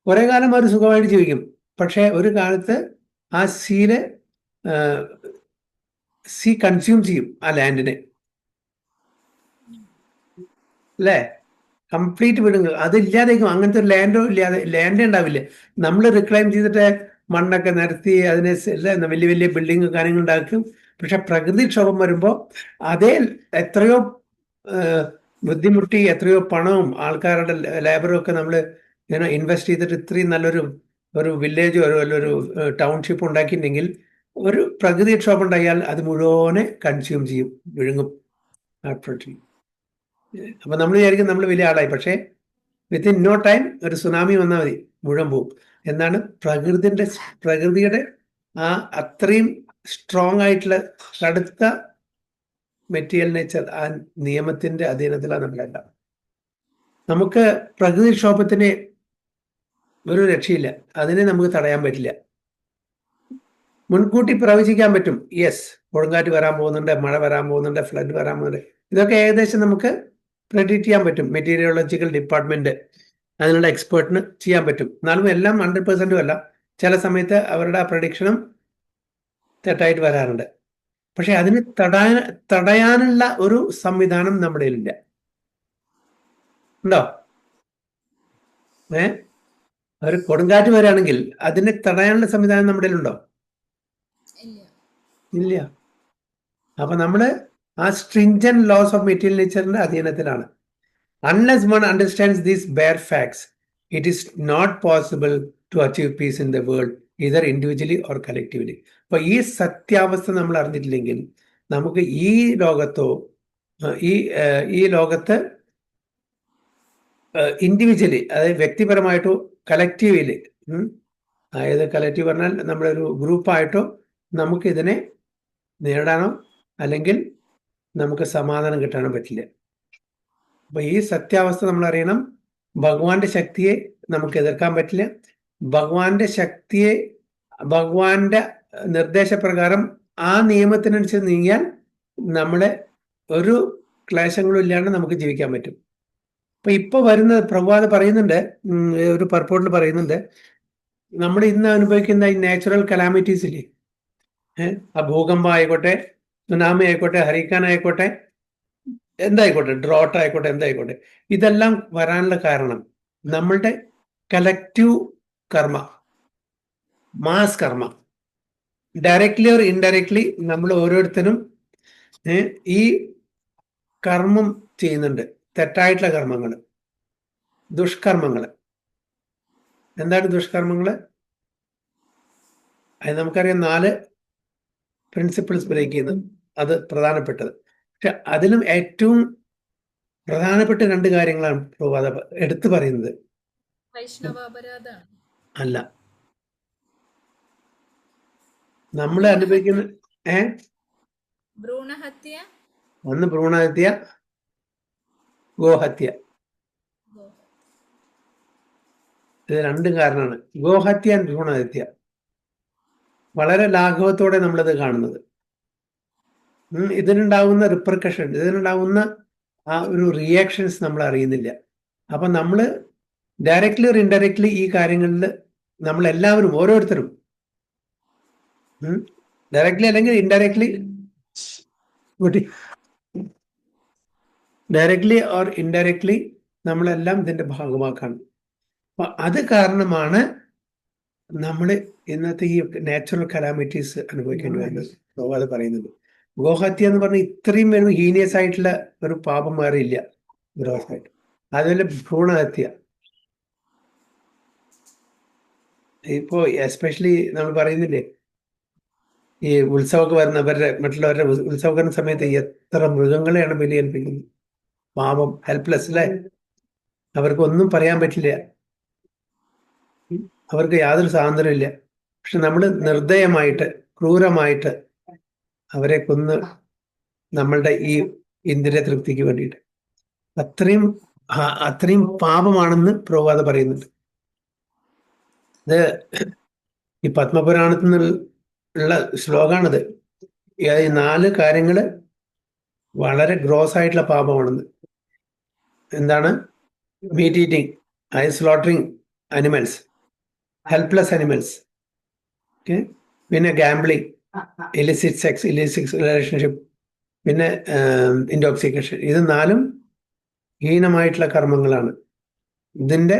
കുറെ കാലം അവർ സുഖമായിട്ട് ജീവിക്കും. പക്ഷെ ഒരു കാലത്ത് ആ സീ കൺസ്യൂം ചെയ്യും ആ ലാൻഡിനെ, അല്ലേ? കംപ്ലീറ്റ് വിടുങ്ങൾ അതില്ലാതേക്കും. അങ്ങനത്തെ ഒരു ലാൻഡേ ഉണ്ടാവില്ല. നമ്മൾ റിക്ലൈം ചെയ്തിട്ട് മണ്ണൊക്കെ നിരത്തി അതിനെ വലിയ വലിയ ബിൽഡിങ് കാര്യങ്ങൾ ഉണ്ടാക്കും. പക്ഷെ പ്രകൃതിക്ഷോഭം വരുമ്പോൾ അതേ എത്രയോ ബുദ്ധിമുട്ടി എത്രയോ പണവും ആൾക്കാരുടെ ലേബറും ഒക്കെ നമ്മൾ ഇൻവെസ്റ്റ് ചെയ്തിട്ട് ഇത്രയും നല്ലൊരു വില്ലേജോ ഒരു ടൗൺഷിപ്പ് ഉണ്ടാക്കിയിട്ടുണ്ടെങ്കിൽ ഒരു പ്രകൃതിക്ഷോഭം ഉണ്ടായാൽ അത് മുഴുവനെ കൺസ്യൂം ചെയ്യും, വിഴുങ്ങും. അപ്പൊ നമ്മൾ വിചാരിക്കും നമ്മൾ വലിയ ആളായി, പക്ഷേ വിത്തിൻ നോ ടൈം ഒരു സുനാമി വന്നാൽ മതി, മുഴുവൻ പോകും. എന്നാണ് പ്രകൃതിയുടെ ആ അത്രയും സ്ട്രോങ് ആയിട്ടുള്ള കടുത്ത മെറ്റീരിയൽ നേച്ചർ, ആ നിയമത്തിന്റെ അധീനത്തിലാണ് നമ്മളെല്ലാം. നമുക്ക് പ്രകൃതിക്ഷോഭത്തിന് ഒരു രക്ഷയില്ല, അതിനെ നമുക്ക് തടയാൻ പറ്റില്ല. മുൻകൂട്ടി പ്രവചിക്കാൻ പറ്റും. യെസ്, കൊടുങ്കാറ്റ് വരാൻ പോകുന്നുണ്ട്, മഴ വരാൻ പോകുന്നുണ്ട്, ഫ്ലഡ് വരാൻ പോകുന്നുണ്ട്. ഇതൊക്കെ ഏകദേശം നമുക്ക് പ്രെഡിക്റ്റ് ചെയ്യാൻ പറ്റും. മെറ്റീരിയോളജിക്കൽ ഡിപ്പാർട്ട്മെന്റ് അതിനുള്ള എക്സ്പേർട്ടിന് ചെയ്യാൻ പറ്റും. എന്നാലും എല്ലാം 100% അല്ല. ചില സമയത്ത് അവരുടെ ആ പ്രഡിക്ഷനും തെറ്റായിട്ട് വരാറുണ്ട്. പക്ഷെ അതിന് തടയാനുള്ള ഒരു സംവിധാനം നമ്മുടെ കയ്യിലില്ല. ഉണ്ടോ? ഒരു കൊടുങ്കാറ്റ് വരികയാണെങ്കിൽ അതിനെ തടയാനുള്ള സംവിധാനം നമ്മുടെ കയ്യിലുണ്ടോ? ഇല്ല. അപ്പൊ നമ്മള് ആ സ്ട്രിഞ്ചൻ ലോസ് ഓഫ് മെറ്റീരിയൽ നേച്ചറിന്റെ അധീനത്തിലാണ്. Unless one understands these bare facts, it is not possible to achieve peace in the world, either individually or collectively. അപ്പൊ ഈ സത്യാവസ്ഥ നമ്മൾ അറിഞ്ഞിട്ടില്ലെങ്കിൽ നമുക്ക് ഈ ലോകത്തോ ഈ ലോകത്ത് ഇൻഡിവിജ്വലി, അതായത് വ്യക്തിപരമായിട്ടോ കളക്റ്റീവ്ലി, അതായത് കളക്റ്റീവ് പറഞ്ഞാൽ നമ്മളൊരു ഗ്രൂപ്പായിട്ടോ നമുക്ക് ഇതിനെ നേടാനോ അല്ലെങ്കിൽ നമുക്ക് സമാധാനം കിട്ടാനോ പറ്റില്ല. അപ്പൊ ഈ സത്യാവസ്ഥ നമ്മൾ അറിയണം. ഭഗവാന്റെ ശക്തിയെ നമുക്ക് എതിർക്കാൻ പറ്റില്ല. ഭഗവാന്റെ നിർദ്ദേശപ്രകാരം ആ നിയമത്തിനനുസരിച്ച് നീങ്ങിയാൽ നമ്മളെ ഒരു ക്ലേശങ്ങളും ഇല്ലാണ്ട് നമുക്ക് ജീവിക്കാൻ പറ്റും. അപ്പൊ ഇപ്പൊ വരുന്നത് പ്രഭുപാദ് പറയുന്നുണ്ട്, ഒരു പർപ്പോട്ടിൽ പറയുന്നുണ്ട്, നമ്മൾ ഇന്ന് അനുഭവിക്കുന്ന ഈ നാച്ചുറൽ കലാമിറ്റീസ് ഇല്ലേ, ആ ഭൂകമ്പം ആയിക്കോട്ടെ, സുനാമി ആയിക്കോട്ടെ, ഹരിക്കാൻ ആയിക്കോട്ടെ, എന്തായിക്കോട്ടെ, ഡ്രോട്ട് ആയിക്കോട്ടെ, എന്തായിക്കോട്ടെ, ഇതെല്ലാം വരാനുള്ള കാരണം നമ്മളുടെ കലക്റ്റീവ് കർമ്മ, മാസ് കർമ്മ. ഡയറക്ട്ലി ഓർ ഇൻഡയറക്ട്ലി നമ്മൾ ഓരോരുത്തരും ഈ കർമ്മം ചെയ്യുന്നുണ്ട്. തെറ്റായിട്ടുള്ള കർമ്മങ്ങൾ, ദുഷ്കർമ്മങ്ങൾ. എന്താണ് ദുഷ്കർമ്മങ്ങൾ? അത് നമുക്കറിയാം, 4 പ്രിൻസിപ്പിൾസ് ബ്രേക്ക് ചെയ്യുന്നത്, അത് പ്രധാനപ്പെട്ടത്. പക്ഷെ അതിലും ഏറ്റവും പ്രധാനപ്പെട്ട 2 കാര്യങ്ങളാണ് പ്രഭുപാദ എടുത്തു പറയുന്നത്. അല്ല, നമ്മൾ അനുഭവിക്കുന്ന ഒന്ന് ഭ്രൂണഹത്യ, ഗോഹത്യ. ഇത് 2 കാരണമാണ്. ഗോഹത്യ ആൻഡ് ഭ്രൂണഹത്യ വളരെ ലാഘവത്തോടെ നമ്മളത് കാണുന്നത്. ഇതിനുണ്ടാവുന്ന റിപ്പർക്കഷൻ, ഇതിനുണ്ടാവുന്ന ആ ഒരു റിയാക്ഷൻസ് നമ്മൾ അറിയുന്നില്ല. അപ്പൊ നമ്മൾ ഡയറക്ട്ലി ഓർ ഇൻഡയറക്ട്ലി ഈ കാര്യങ്ങളിൽ നമ്മളെല്ലാവരും ഓരോരുത്തരും ഡയറക്ട്ലി അല്ലെങ്കിൽ ഡയറക്ട്ലി ഓർ ഇൻഡയറക്ട്ലി നമ്മളെല്ലാം ഇതിന്റെ ഭാഗമാക്കാണ്. അപ്പൊ അത് കാരണമാണ് നമ്മൾ ഇന്നത്തെ ഈ നാച്ചുറൽ കലാമിറ്റീസ് അനുഭവിക്കേണ്ടി വരുന്നത്. അത് പറയുന്നത് ഗോഹത്യ എന്ന് പറഞ്ഞാൽ ഇത്രയും ഒരു ഹീനിയസ് ആയിട്ടുള്ള ഒരു പാപം വേറെ ഇല്ല ഗ്രോസായിട്ട്. അതുപോലെ ഭ്രൂണഹത്യ, ഇപ്പോ എസ്പെഷ്യലി നമ്മൾ പറയുന്നില്ലേ, ഈ ഉത്സവമൊക്കെ വരുന്നവരുടെ മറ്റുള്ളവരുടെ ഉത്സവക്കുന്ന സമയത്ത് എത്ര മൃഗങ്ങളെയാണ് ബലിയേൽപ്പിക്കുന്നത്. പാവം, ഹെൽപ്ലെസ് അല്ലേ? അവർക്കൊന്നും പറയാൻ പറ്റില്ല, അവർക്ക് യാതൊരു സ്വാതന്ത്ര്യമില്ല. പക്ഷെ നമ്മൾ നിർദ്ദയമായിട്ട് ക്രൂരമായിട്ട് അവരെ കൊന്ന് നമ്മളുടെ ഈ ഇന്ദ്രിയ തൃപ്തിക്ക് വേണ്ടിയിട്ട് അത്രയും പാപമാണെന്ന് പ്രഭുപാദ പറയുന്നുണ്ട്. ഇത് ഈ പത്മപുരാണത്തിൽ നിന്നുള്ള ശ്ലോകാണിത്. ഈ 4 കാര്യങ്ങള് വളരെ ഗ്രോസ് ആയിട്ടുള്ള പാപമാണെന്ന്. എന്താണ്? Meat eating, slaughtering animals, helpless animals, പിന്നെ gambling, illicit sex, illicit relationship, പിന്നെ ഇൻടോക്സിക്കേഷൻ. ഇത് 4 ഹീനമായിട്ടുള്ള കർമ്മങ്ങളാണ്. ഇതിൻ്റെ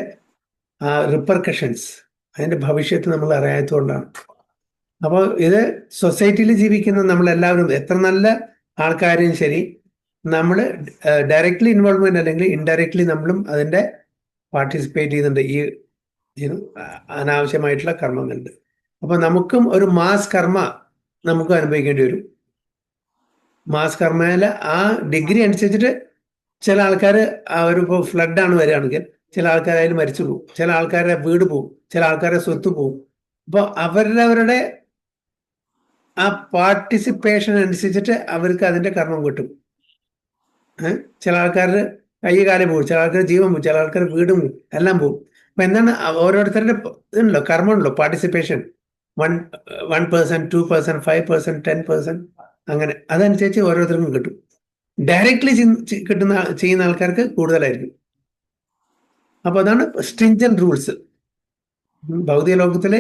റിപ്പർക്കഷൻസ്, അതിൻ്റെ ഭവിഷ്യത്ത് നമ്മൾ അറിയാത്തതുകൊണ്ടാണ്. അപ്പോൾ ഇത് സൊസൈറ്റിയിൽ ജീവിക്കുന്ന നമ്മളെല്ലാവരും, എത്ര നല്ല ആൾക്കാരും ശരി, നമ്മൾ ഡയറക്റ്റ്ലി ഇൻവോൾവ്മെന്റ് അല്ലെങ്കിൽ ഇൻഡയറക്ട്ലി നമ്മളും അതിൻ്റെ പാർട്ടിസിപ്പേറ്റ് ചെയ്യുന്നുണ്ട് ഈ അനാവശ്യമായിട്ടുള്ള കർമ്മങ്ങളുണ്ട്. അപ്പോൾ നമുക്കും ഒരു മാസ് കർമ്മ നമുക്കും അനുഭവിക്കേണ്ടി വരും. മാസ് കർമ്മയിൽ ആ ഡിഗ്രി അനുസരിച്ചിട്ട് ചില ആൾക്കാർ അവരിപ്പോൾ ഫ്ലഡാണ് വരികയാണെങ്കിൽ ചില ആൾക്കാർ അതിൽ മരിച്ചു പോകും, ചില ആൾക്കാരുടെ വീട് പോകും, ചില ആൾക്കാരുടെ സ്വത്ത് പോകും. അപ്പോൾ അവരുടെ ആ പാർട്ടിസിപ്പേഷൻ അനുസരിച്ചിട്ട് അവർക്ക് അതിൻ്റെ കർമ്മം കിട്ടും. ചില ആൾക്കാരുടെ കാലം പോകും, ചില ആൾക്കാർ ജീവൻ പോകും, ചില ആൾക്കാർ വീടും പോകും, എല്ലാം പോകും. അപ്പം എന്താണ് ഓരോരുത്തരുടെ ഇതുണ്ടല്ലോ, കർമ്മമുണ്ടല്ലോ, പാർട്ടിസിപ്പേഷൻ. 1%, 2%, 5%, 10%, അങ്ങനെ അതനുസരിച്ച് ഓരോരുത്തർക്കും കിട്ടും. ഡയറക്റ്റ്ലി ചെയ്യുന്ന ആൾക്കാർക്ക് കൂടുതലായിരിക്കും. അപ്പോൾ അതാണ് സ്ട്രിഞ്ചന്റ് റൂൾസ്. ഭൗതിക ലോകത്തിലെ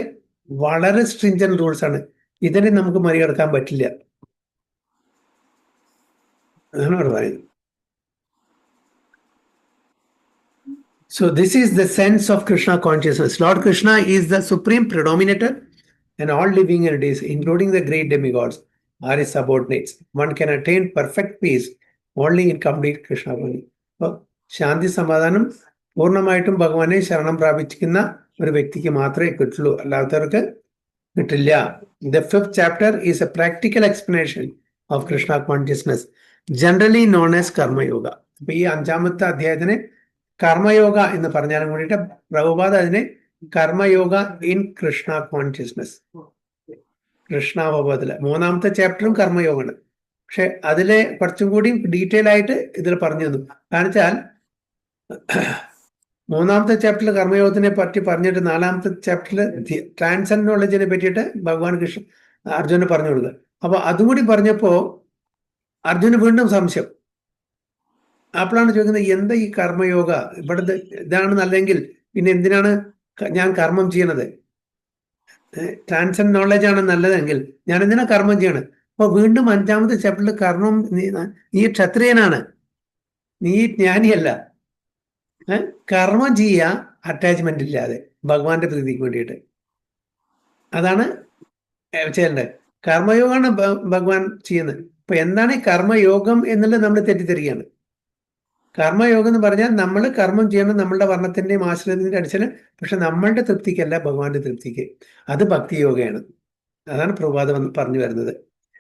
വളരെ സ്ട്രിഞ്ചന്റ് റൂൾസ് ആണ്. ഇതിനെ നമുക്ക് മറികടക്കാൻ പറ്റില്ല, അതാണ് അവർ പറയുന്നത്. So this is the sense of Krishna consciousness. Lord Krishna is the supreme predominator and all living entities, including the great demigods, are his subordinates. One can attain perfect peace only in complete Krishna bhakti. അപ്പോൾ ശാന്തി സമാധാനം പൂർണ്ണമായിട്ടും ഭഗവാനെ ശരണം പ്രാപിച്ചിരിക്കുന്ന ഒരു വ്യക്തിക്ക് മാത്രമേ കിട്ടുള്ളൂ, അല്ലാത്തവർക്ക് കിട്ടില്ല. The 5th chapter is a practical explanation of Krishna consciousness, generally known as Karma Yoga. അപ്പൊ ഈ 5ാമത്തെ അധ്യായത്തിനെ കർമ്മയോഗ എന്ന് പറഞ്ഞാലും കൂടിയിട്ട് പ്രഭുപാദ അതിനെ കർമ്മയോഗ ഇൻ കൃഷ്ണ കോൺഷ്യസ്നസ്, കൃഷ്ണാവബോധത്തില് 3ാമത്തെ ചാപ്റ്ററും കർമ്മയോഗമാണ്. പക്ഷെ അതിലെ കുറച്ചും കൂടി ഡീറ്റെയിൽ ആയിട്ട് ഇതിൽ പറഞ്ഞു തന്നു. കാരണം വെച്ചാൽ 3ാമത്തെ ചാപ്റ്ററിൽ കർമ്മയോഗത്തിനെ പറ്റി പറഞ്ഞിട്ട് 4ാമത്തെ ചാപ്റ്ററിൽ ട്രാൻസെൻഡ് നോളജിനെ പറ്റിയിട്ട് ഭഗവാൻ കൃഷ്ണ അർജുനന് പറഞ്ഞു കൊടുക്കുക. അപ്പൊ അതുകൂടി പറഞ്ഞപ്പോ അർജുന് വീണ്ടും സംശയം. അപ്പോഴാണ് ചോദിക്കുന്നത്, എന്താ ഈ കർമ്മയോഗ, ഇവിടുത്തെ ഇതാണ് നല്ലെങ്കിൽ പിന്നെ എന്തിനാണ് ഞാൻ കർമ്മം ചെയ്യണത്? ട്രാൻസെൻഡ് നോളജ് ആണ് നല്ലതെങ്കിൽ ഞാൻ എന്തിനാ കർമ്മം ചെയ്യണം? അപ്പൊ വീണ്ടും 5ാമത്തെ ചാപ്റ്ററിൽ കർമ്മം, നീ ക്ഷത്രിയനാണ്, നീ ജ്ഞാനിയല്ല, കർമ്മം ചെയ്യുക അറ്റാച്ച്മെന്റ് ഇല്ലാതെ ഭഗവാന്റെ പ്രീതിക്ക് വേണ്ടിയിട്ട്. അതാണ് ചെയ്യേണ്ടത്. കർമ്മയോഗമാണ് ഭഗവാൻ ചെയ്യുന്നത്. അപ്പൊ എന്താണ് ഈ കർമ്മയോഗം എന്നുള്ളത് നമ്മൾ തെറ്റിദ്ധരിക്കുകയാണ്. കർമ്മയോഗം എന്ന് പറഞ്ഞാൽ നമ്മൾ കർമ്മം ചെയ്യണം നമ്മളുടെ വർണ്ണത്തിന്റെയും ആശ്രയത്തിന്റെയും അടിസ്ഥാനം, പക്ഷെ നമ്മളുടെ തൃപ്തിക്കല്ല, ഭഗവാന്റെ തൃപ്തിക്ക്. അത് ഭക്തിയോഗയാണ്. അതാണ് പ്രഭാത പറഞ്ഞു വരുന്നത്.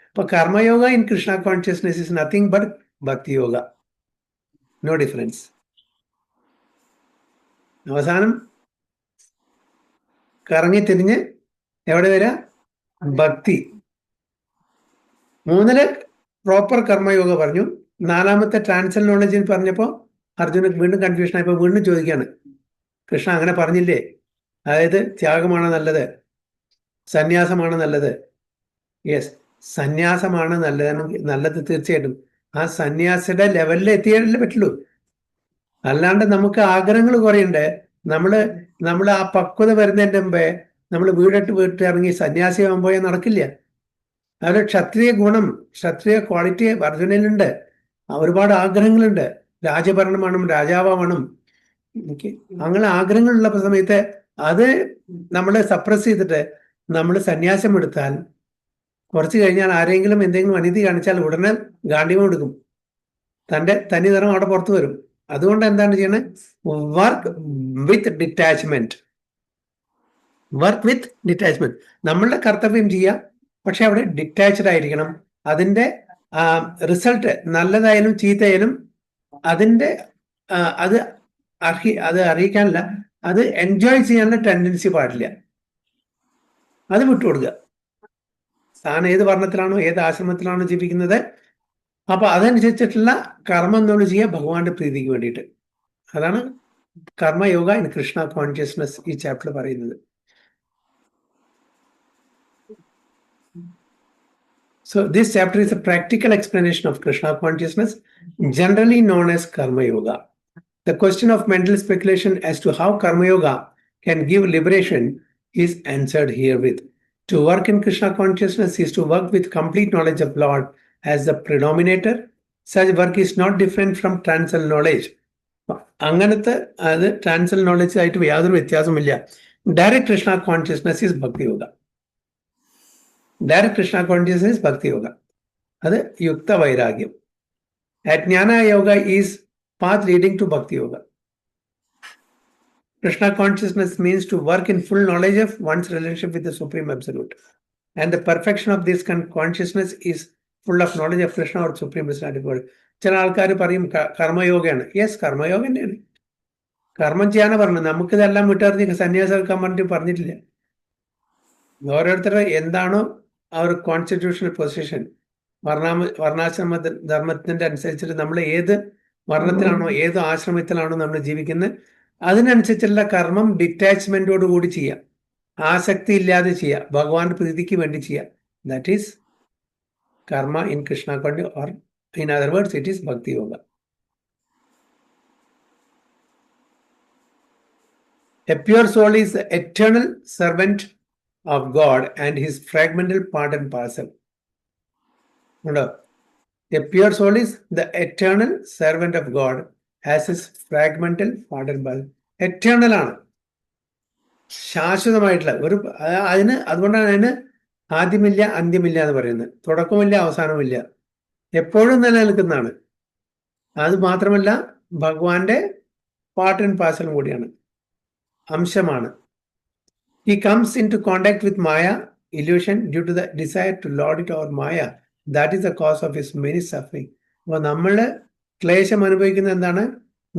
അപ്പൊ karmayoga in Krishna consciousness is nothing but bhaktiyoga, no difference. അവസാനം കറങ്ങി തിരിഞ്ഞ് എവിടെ വരാ? ഭക്തി. 3 പ്രോപ്പർ കർമ്മയോഗ പറഞ്ഞു. 4ാമത്തെ ട്രാൻസെൻഡ് നോളജിൽ പറഞ്ഞപ്പോൾ അർജുന വീണ്ടും കൺഫ്യൂഷൻ ആയപ്പോൾ വീണ്ടും ചോദിക്കുകയാണ്, കൃഷ്ണ അങ്ങനെ പറഞ്ഞില്ലേ? അതായത് ത്യാഗമാണ് നല്ലത്, സന്യാസമാണ് നല്ലത്. യെസ്, സന്യാസമാണ് നല്ലത് തീർച്ചയായിട്ടും. ആ സന്യാസിയുടെ ലെവലിൽ എത്തിയാലേ പറ്റുള്ളൂ. അല്ലാണ്ട് നമുക്ക് ആഗ്രഹങ്ങൾ കുറയുണ്ട്. നമ്മൾ ആ പക്വത വരുന്നതിൻ്റെ മുമ്പേ നമ്മൾ വീട്ട് ഇറങ്ങി സന്യാസിയാകാൻ പോയാൽ നടക്കില്ല. അവരുടെ ക്ഷത്രിയ ഗുണം, ക്ഷത്രിയ ക്വാളിറ്റി അർജുനനുണ്ട്. ഒരുപാട് ആഗ്രഹങ്ങളുണ്ട്. രാജഭരണം വേണം, രാജാവാവണം, അങ്ങനെ ആഗ്രഹങ്ങളുള്ള സമയത്ത് അത് നമ്മൾ സപ്രസ് ചെയ്തിട്ട് നമ്മൾ സന്യാസം എടുത്താൽ കുറച്ച് കഴിഞ്ഞാൽ ആരെങ്കിലും എന്തെങ്കിലും അനീതി കാണിച്ചാൽ ഉടനെ ഗാണ്ഡീവം എടുക്കും. തൻ്റെ തനിനിറം അവിടെ പുറത്തു വരും. അതുകൊണ്ട് എന്താണ് ചെയ്യണത്? Work with detachment. Work with detachment. നമ്മളുടെ കർത്തവ്യം ചെയ്യുക, പക്ഷെ അവിടെ ഡിറ്റാച്ച്ഡ് ആയിരിക്കണം. അതിന്റെ റിസൾട്ട് നല്ലതായാലും ചീത്തയായാലും അതിന്റെ അത് അറിയിക്കാനല്ല, അത് എൻജോയ് ചെയ്യാനുള്ള ടെൻഡൻസി പാടില്ല. അത് വിട്ടുകൊടുക്കുക. താൻ ഏത് വർണ്ണത്തിലാണോ ഏത് ആശ്രമത്തിലാണോ ജീവിക്കുന്നത്, അപ്പൊ അതനുസരിച്ചിട്ടുള്ള കർമ്മം നമ്മൾ ചെയ്യുക ഭഗവാന്റെ പ്രീതിക്ക് വേണ്ടിയിട്ട്. അതാണ് കർമ്മയോഗ ഇൻ കൃഷ്ണ കോൺഷ്യസ്നസ് ഈ ചാപ്റ്റർ പറയുന്നത്. So this chapter is a practical explanation of Krishna consciousness, generally known as Karma Yoga. The question of mental speculation as to how Karma Yoga can give liberation is answered herewith. To work in Krishna consciousness is to work with complete knowledge of Lord as the predominator. Such work is not different from transcendental knowledge. അങ്ങനത്തെ അത് ട്രാൻസൽ knowledge ആയിട്ട് യാതൊരു വ്യത്യാസമില്ല. Direct Krishna consciousness is bhakti yoga. Direct Krishna consciousness is bhakti yoga. അത് യുക്ത വൈരാഗ്യം. ജ്ഞാന yoga is path leading to bhakti yoga. Krishna consciousness means to work in full knowledge of one's relationship with the Supreme Absolute. And the perfection of this consciousness is full of knowledge of Krishna or Supreme Personality of God. ചില ആൾക്കാർ പറയും കർമ്മയോഗയാണ്. Yes, karma yoga തന്നെയാണ്. കർമ്മം ചെയ്യാനാണ് പറഞ്ഞത്. നമുക്കിതെല്ലാം വിട്ടറിഞ്ഞ് സന്യാസം എടുക്കാൻ പറഞ്ഞിട്ട് പറഞ്ഞിട്ടില്ല. ഓരോരുത്തരുടെ എന്താണോ ആ ഒരു കോൺസ്റ്റിറ്റ്യൂഷണൽ പൊസിഷൻ, വർണ്ണാശ്രമ ധർമ്മത്തിന്റെ അനുസരിച്ചിട്ട് നമ്മൾ ഏത് വർണ്ണത്തിലാണോ ഏത് ആശ്രമത്തിലാണോ നമ്മൾ ജീവിക്കുന്നത്, അതിനനുസരിച്ചുള്ള കർമ്മം ഡിറ്റാച്ച്മെന്റോട് കൂടി ചെയ്യാം, ആസക്തി ഇല്ലാതെ ചെയ്യാം, ഭഗവാന്റെ പ്രീതിക്ക് വേണ്ടി ചെയ്യാം. That is karma in Krishna കോൺഡി, or in other words it is bhakti yoga. A pure soul is the eternal servant of God and his fragmental part and parcel. A pure soul is the eternal servant of God as his fragmental part and parcel. Eternal ആണ്, ശാശ്വതമായിട്ടുള്ള ഒരു അതുകൊണ്ടാണ് അതിന് ആദ്യമില്ല അന്ത്യമില്ല എന്ന് പറയുന്നത്. തുടക്കമില്ല അവസാനമില്ല, എപ്പോഴും നിലനിൽക്കുന്നതാണ്. അത് മാത്രമല്ല ഭഗവാന്റെ പാർട്ട് ആൻഡ് പാർസലും കൂടിയാണ്, അംശമാണ്. He comes into contact with Maya, illusion, due to the desire to lord it over Maya. That is the cause of his many suffering. അപ്പോൾ നമ്മൾ ക്ലേശം അനുഭവിക്കുന്നത് എന്താണ്?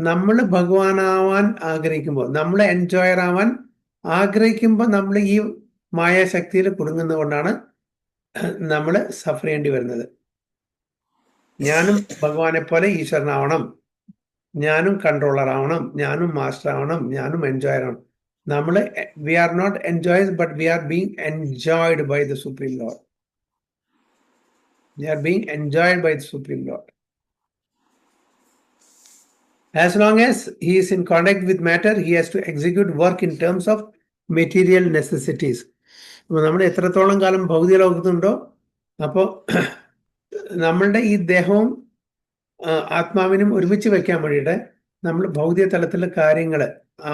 നമ്മൾ ഭഗവാനാവാൻ ആഗ്രഹിക്കുമ്പോൾ, നമ്മൾ എൻജോയർ ആവാൻ ആഗ്രഹിക്കുമ്പോൾ നമ്മൾ ഈ മായാശക്തിയിൽ കുടുങ്ങുന്നത് കൊണ്ടാണ് നമ്മൾ സഫർ ചെയ്യേണ്ടി വരുന്നത്. ഞാനും ഭഗവാനെ പോലെ ഈശ്വരനാവണം, ഞാനും കൺട്രോളർ ആവണം, ഞാനും മാസ്റ്റർ ആവണം, ഞാനും എൻജോയർ ആവണം. നമ്മൾ we are not enjoyed, but we are being enjoyed by the supreme Lord. We are being enjoyed by the Supreme Lord. As long as he is in contact with matter, he has to execute work in terms of material necessities. അപ്പോൾ നമ്മൾ എത്രത്തോളം കാലം ഭൗതിക ലോകത്തുണ്ടോ, അപ്പോൾ നമ്മളുടെ ഈ ദേഹവും ആത്മാവിനും ഒരുമിച്ച് വെക്കാൻ വേണ്ടിയിട്ട് നമ്മൾ ഭൗതിക തലത്തിലുള്ള കാര്യങ്ങൾ,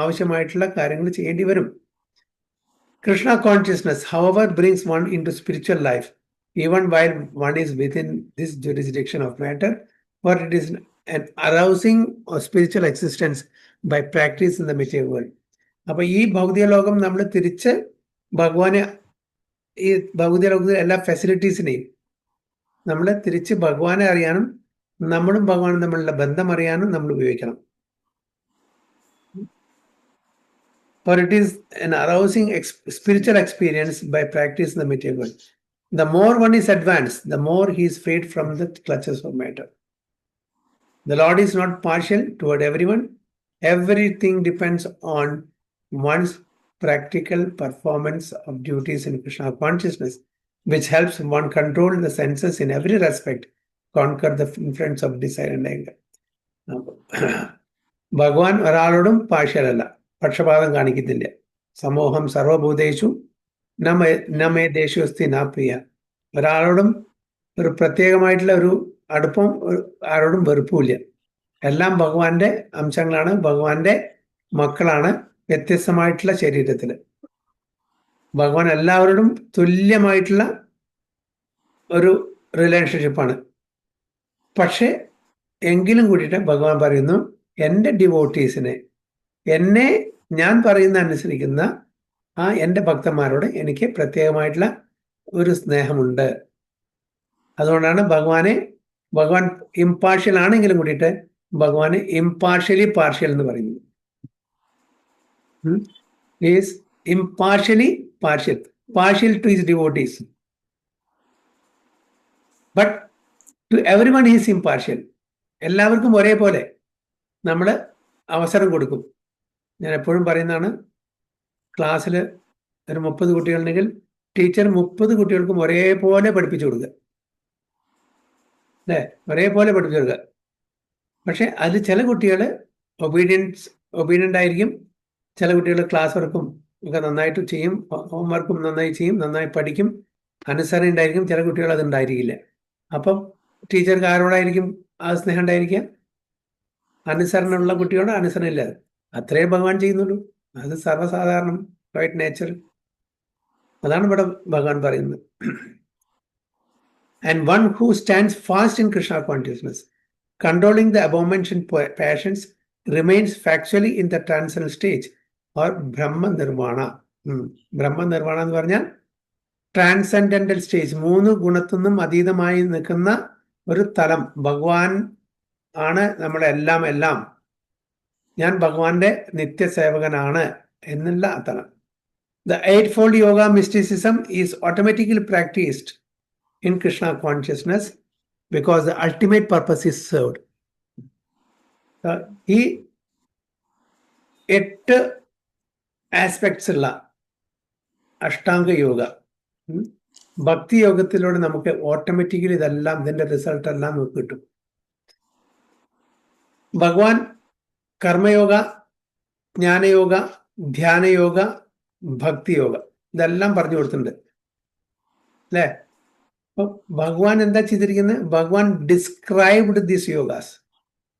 ആവശ്യമായിട്ടുള്ള കാര്യങ്ങൾ ചെയ്യേണ്ടി വരും. Krishna consciousness, however, brings one into spiritual life, even while one is within this jurisdiction of matter, for it is an arousing of spiritual existence by practice in the material world. അപ്പൊ ഈ ഭൗതിക ലോകം നമ്മൾ തിരിച്ച് ഭഗവാനെ, ഈ ഭൗതിക ലോകത്തിലെ എല്ലാ ഫെസിലിറ്റീസിനെയും നമ്മൾ തിരിച്ച് ഭഗവാനെ അറിയാനും നമ്മളും ഭഗവാനും തമ്മിലുള്ള ബന്ധം അറിയാനും നമ്മൾ ഉപയോഗിക്കണം. For it is an arousing spiritual experience by practice in the material world. The more one is advanced, the more he is freed from the clutches of matter. The Lord is not partial toward everyone. Everything depends on one's practical performance of duties in Krishna consciousness, which helps one control the senses in every respect, conquer the influence of desire and anger. ഭഗവാൻ ഒരാളോടും പാർഷ്യലല്ല, പക്ഷപാതം കാണിക്കുന്നില്ല. സമൂഹം സർവഭൂതേഷു നമേ ദേശസ്തി നാ പ്രിയ. ഒരാളോടും ഒരു പ്രത്യേകമായിട്ടുള്ള ഒരു അടുപ്പം, ആരോടും വെറുപ്പുമില്ല. എല്ലാം ഭഗവാന്റെ അംശങ്ങളാണ്, ഭഗവാന്റെ മക്കളാണ്. വ്യത്യസ്തമായിട്ടുള്ള ശരീരത്തിൽ ഭഗവാൻ എല്ലാവരോടും തുല്യമായിട്ടുള്ള ഒരു റിലേഷൻഷിപ്പാണ്. പക്ഷെ എങ്കിലും കൂടിയിട്ട് ഭഗവാൻ പറയുന്നു, എൻ്റെ ഡിവോട്ടീസിനെ, എന്നെ ഞാൻ പറയുന്ന അനുസരിക്കുന്ന ആ എൻ്റെ ഭക്തന്മാരോട് എനിക്ക് പ്രത്യേകമായിട്ടുള്ള ഒരു സ്നേഹമുണ്ട്. അതുകൊണ്ടാണ് ഭഗവാൻ ഇംപാർഷ്യൽ ആണെങ്കിലും കൂടിയിട്ട് ഭഗവാന് ഇംപാർഷ്യലി പാർഷ്യൽ എന്ന് പറയുന്നത്. Is impartially partial to his devotees, but to every one is impartial. എല്ലാവർക്കും ഒരേപോലെ നമ്മൾ അവസരം കൊടുക്കും. ഞാൻ എപ്പോഴും പറയുന്നതാണ്, ക്ലാസ്സിൽ ഒരു 30 കുട്ടികളുണ്ടെങ്കിൽ ടീച്ചർ 30 കുട്ടികൾക്കും ഒരേപോലെ പഠിപ്പിച്ചു കൊടുക്കുക, അല്ലേ? ഒരേപോലെ പഠിപ്പിച്ചു കൊടുക്കുക. പക്ഷെ അതിൽ ചില കുട്ടികൾ ഒബീഡിയൻ്റ് ആയിരിക്കും, ചില കുട്ടികൾ ക്ലാസ് വർക്കും ഒക്കെ നന്നായിട്ട് ചെയ്യും, ഹോംവർക്കും നന്നായി ചെയ്യും, നന്നായി പഠിക്കും, അനുസരണ ഉണ്ടായിരിക്കും. ചില കുട്ടികൾ അത് ഉണ്ടായിരിക്കില്ല. അപ്പം ടീച്ചർക്ക് ആരോടായിരിക്കും ആ സ്നേഹം ഉണ്ടായിരിക്കുക? അനുസരണമുള്ള കുട്ടിയോട് അനുസരണ ഇല്ല. അത്രേ ഭഗവാൻ ചെയ്യുന്നുള്ളൂ. അത് സർവ്വസാധാരണം, റൈറ്റ് നേച്ചർ. അതാണ് ഇവിടെ ഭഗവാൻ പറയുന്നത്. And one who stands fast in Krishna consciousness, controlling the abomination passions, remains factually in the transcendental stage or Brahma Nirvana. Brahma Nirvana എന്ന് പറഞ്ഞാൽ ട്രാൻസെൻഡന്റൽ സ്റ്റേജ്, 3 ഗുണത്തിനും അതീതമായി നിൽക്കുന്ന ഒരു തലം. ഭഗവാൻ ആണ് നമ്മുടെ എല്ലാം, ഞാൻ ഭഗവാന്റെ നിത്യസേവകനാണ് എന്നുള്ള തലം. The eightfold yoga mysticism is automatically practiced in Krishna consciousness because the ultimate purpose is served. ഈ 8 ആസ്പെക്ട്സ് ഉള്ള അഷ്ടാംഗ യോഗ, ഭക്തി യോഗത്തിലൂടെ നമുക്ക് ഓട്ടോമാറ്റിക്കലി ഇതെല്ലാം, ഇതിന്റെ റിസൾട്ട് എല്ലാം നമുക്ക് കിട്ടും. ഭഗവാൻ കർമ്മയോഗ, ജ്ഞാനയോഗ, ധ്യാനയോഗ, ഭക്തിയോഗ ഇതെല്ലാം പറഞ്ഞു കൊടുത്തിട്ടുണ്ട്, അല്ലേ? അപ്പൊ ഭഗവാൻ എന്താ ചെയ്തിരിക്കുന്നത്? ഭഗവാൻ described these yogas,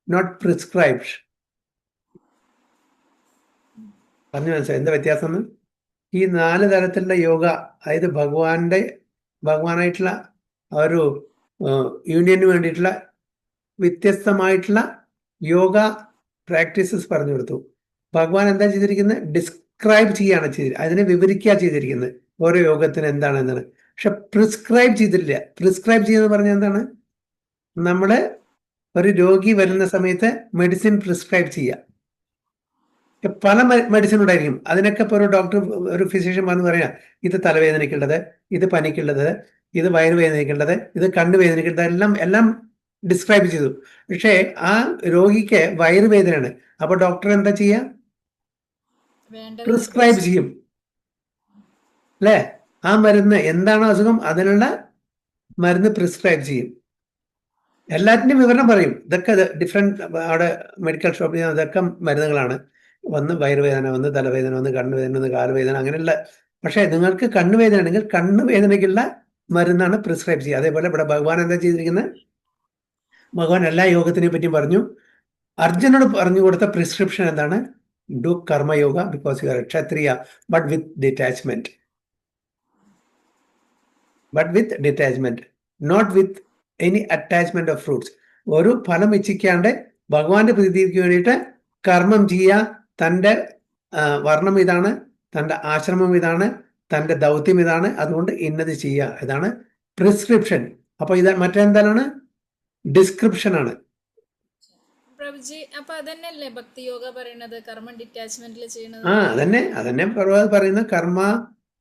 not prescribed. പറഞ്ഞു മനസ്സിലായി എന്താ വ്യത്യാസം? ഈ 4 തരത്തിലുള്ള യോഗ, അതായത് ഭഗവാനായിട്ടുള്ള ഒരു യൂണിയന് വേണ്ടിയിട്ടുള്ള വ്യത്യസ്തമായിട്ടുള്ള യോഗ പ്രാക്ടീസസ് പറഞ്ഞു കൊടുത്തു. ഭഗവാൻ എന്താ ചെയ്തിരിക്കുന്നത്? ഡിസ്ക്രൈബ് ചെയ്യാണ് ചെയ്തിരിക്കുന്നത്, അതിനെ വിവരിക്കുക ചെയ്തിരിക്കുന്നത്, ഓരോ യോഗത്തിന് എന്താണെന്നാണ്. പക്ഷെ പ്രിസ്ക്രൈബ് ചെയ്തിട്ടില്ല. പ്രിസ്ക്രൈബ് ചെയ്യുന്നത് പറഞ്ഞാൽ എന്താണ്? നമ്മള് ഒരു രോഗി വരുന്ന സമയത്ത് മെഡിസിൻ പ്രിസ്ക്രൈബ് ചെയ്യുക. പല മെഡിസിൻ ഉണ്ടായിരിക്കും, അതിനൊക്കെ ഇപ്പോൾ ഒരു ഡോക്ടർ, ഒരു ഫിസിഷ്യൻ വന്ന് പറയാം, ഇത് തലവേദനയ്ക്കുള്ളത്, ഇത് പനിക്കുള്ളത്, ഇത് വയറുവേദനയ്ക്കുള്ളത്, ഇത് കണ്ണുവേദനയ്ക്കുള്ളത്, എല്ലാം ഡിസ്ക്രൈബ് ചെയ്തു. പക്ഷേ ആ രോഗിക്ക് വയറുവേദനയാണ്. അപ്പൊ ഡോക്ടർ എന്താ ചെയ്യുക? പ്രിസ്ക്രൈബ് ചെയ്യും, അല്ലേ? ആ മരുന്ന് എന്താണോ അസുഖം അതിനുള്ള മരുന്ന് പ്രിസ്ക്രൈബ് ചെയ്യും. എല്ലാറ്റിനും വിവരണം പറയും. ഇതൊക്കെ ഡിഫറെന്റ്, അവിടെ മെഡിക്കൽ ഷോപ്പിൽ അതൊക്കെ മരുന്നുകളാണ്. ഒന്ന് വയറുവേദന, ഒന്ന് തലവേദന, ഒന്ന് കണ്ണുവേദന, ഒന്ന് കാലുവേദന, അങ്ങനെയുള്ള. പക്ഷേ നിങ്ങൾക്ക് കണ്ണുവേദന ആണെങ്കിൽ കണ്ണുവേദനയ്ക്കുള്ള മരുന്നാണ് പ്രിസ്ക്രൈബ് ചെയ്യുക. അതേപോലെ ഇവിടെ ഭഗവാൻ എന്താ ചെയ്തിരിക്കുന്നത്? ഭഗവാൻ എല്ലാ യോഗത്തിനെ പറ്റിയും പറഞ്ഞു. അർജുനോട് പറഞ്ഞു കൊടുത്ത പ്രിസ്ക്രിപ്ഷൻ എന്താണ്? Do karma yoga because you are A Kshatriya, but with detachment. Not with any attachment of fruits. ഒരു ഫലം ഇച്ഛിക്കാണ്ട് ഭഗവാന്റെ പ്രീതിക്ക് വേണ്ടിയിട്ട് കർമ്മം ചെയ്യുക. തൻ്റെ വർണ്ണം ഇതാണ്, തൻ്റെ ആശ്രമം ഇതാണ്, തൻ്റെ ദൗത്യം ഇതാണ്, അതുകൊണ്ട് ഇന്നത് ചെയ്യുക. ഇതാണ് പ്രിസ്ക്രിപ്ഷൻ. അപ്പൊ ഇത് മറ്റെന്താണ്? ഡിസ്ക്രിപ്ഷൻ ആണ്. പ്രഭുജി, അപ്പൊ അതന്നെയല്ലേ ഭക്തി യോഗ പറയുന്നത്, കർമ്മം ഡിറ്റാച്ച്മെന്റിൽ ചെയ്യുന്നത്? അതന്നെ പറയുന്ന കർമ്മ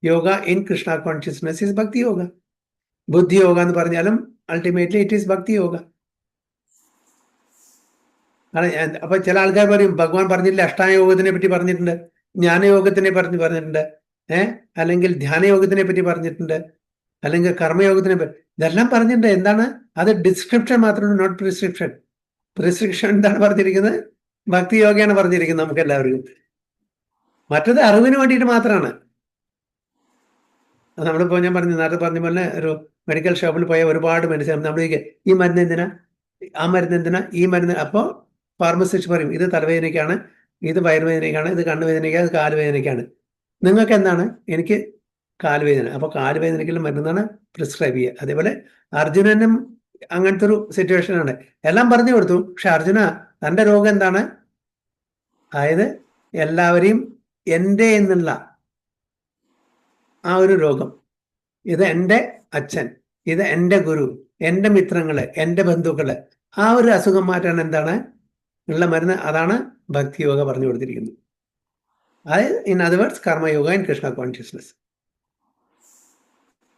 yoga in Krishna consciousness is bhakti yoga. ബുദ്ധി യോഗ എന്ന് പറഞ്ഞാലും ultimately it is bhakti yoga. അപ്പൊ ചില ആൾക്കാർ പറയും, ഭഗവാൻ പറഞ്ഞില്ല, അഷ്ടാംഗയോഗത്തിനെ പറ്റി പറഞ്ഞിട്ടുണ്ട്, ജ്ഞാനയോഗത്തിനെ പറഞ്ഞിട്ടുണ്ട്, അല്ലെങ്കിൽ ധ്യാനയോഗത്തിനെ പറ്റി പറഞ്ഞിട്ടുണ്ട്, അല്ലെങ്കിൽ കർമ്മയോഗത്തിനെ പറ്റി, ഇതെല്ലാം പറഞ്ഞിട്ടുണ്ട്. എന്താണ് അത്? ഡിസ്ക്രിപ്ഷൻ മാത്രമേ, നോട്ട് പ്രിസ്ക്രിപ്ഷൻ. പ്രിസ്ക്രിപ്ഷൻ എന്താണ് പറഞ്ഞിരിക്കുന്നത്? ഭക്തി യോഗയാണ് പറഞ്ഞിരിക്കുന്നത് നമുക്ക് എല്ലാവർക്കും. മറ്റത് അറിവിന് വേണ്ടിയിട്ട് മാത്രമാണ്. നമ്മളിപ്പോൾ ഞാൻ നേരത്തെ പറഞ്ഞ പോലെ ഒരു മെഡിക്കൽ ഷോപ്പിൽ പോയ ഒരുപാട് മെഡിസിൻ നമ്മൾ ഈ മരുന്ന് എന്തിനാ, ആ മരുന്ന് എന്തിനാ, ഈ മരുന്ന്. അപ്പോൾ ഫാർമസിസ്റ്റ് പറയും, ഇത് തലവേദനയ്ക്കാണ്, ഇത് വയറുവേദനയ്ക്കാണ്, ഇത് കണ്ണുവേദനയ്ക്കാണ്, ഇത് കാലുവേദനയ്ക്കാണ്. നിങ്ങൾക്ക് എന്താണ്? എനിക്ക് കാലുവേദന. അപ്പോൾ കാലുവേദനയ്ക്കുള്ള മരുന്നാണ് പ്രിസ്ക്രൈബ് ചെയ്യുക. അതേപോലെ അർജുനനും അങ്ങനത്തെ ഒരു സിറ്റുവേഷനാണ്. എല്ലാം പറഞ്ഞു കൊടുത്തു. പക്ഷെ അർജുന തൻ്റെ രോഗം എന്താണ്? അതായത് എല്ലാവരെയും എൻ്റെ എന്നുള്ള ആ ഒരു രോഗം, ഇത് എൻ്റെ അച്ഛൻ, ഇത് എൻ്റെ ഗുരു, എൻ്റെ മിത്രങ്ങള്, എൻ്റെ ബന്ധുക്കള്, ആ ഒരു അസുഖം മാറ്റാൻ എന്താണ് ഉള്ള മരുന്ന്? അതാണ് ഭക്തിയോഗ പറഞ്ഞു കൊടുത്തിരിക്കുന്നത്. അതായത് in other words karma yoga in Krishna consciousness.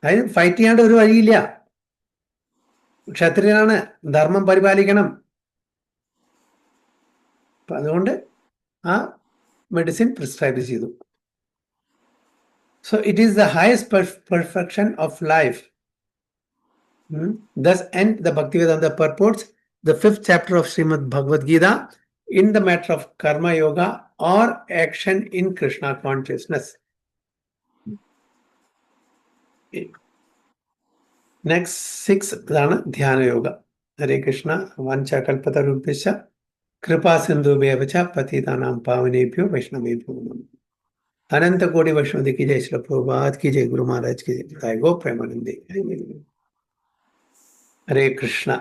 അതായത് ഫൈറ്റ് ചെയ്യാണ്ട് ഒരു വഴിയില്ല. ക്ഷത്രിയനാണ്, ധർമ്മം പരിപാലിക്കണം. അപ്പൊ അതുകൊണ്ട് ആ മെഡിസിൻ പ്രിസ്ക്രൈബ് ചെയ്തു. So it is the highest perfection of life. Thus end the Bhaktivedanta purports the 5th chapter of Srimad Bhagavad Gita in the matter of karma yoga or action in Krishna consciousness. Next 6 is Dhyana Yoga. Hare Krishna, Vancha Kalpatarubhisya, Kripa Sindhu Bevacha, Patitanam Pavanebhyo, Vaishnavebhyo. अनंत कोटि वैष्णव की जय, श्री प्रभुपाद की जय, गुरु महाराज की जय, गो प्रेमानंदी। हरे कृष्णा।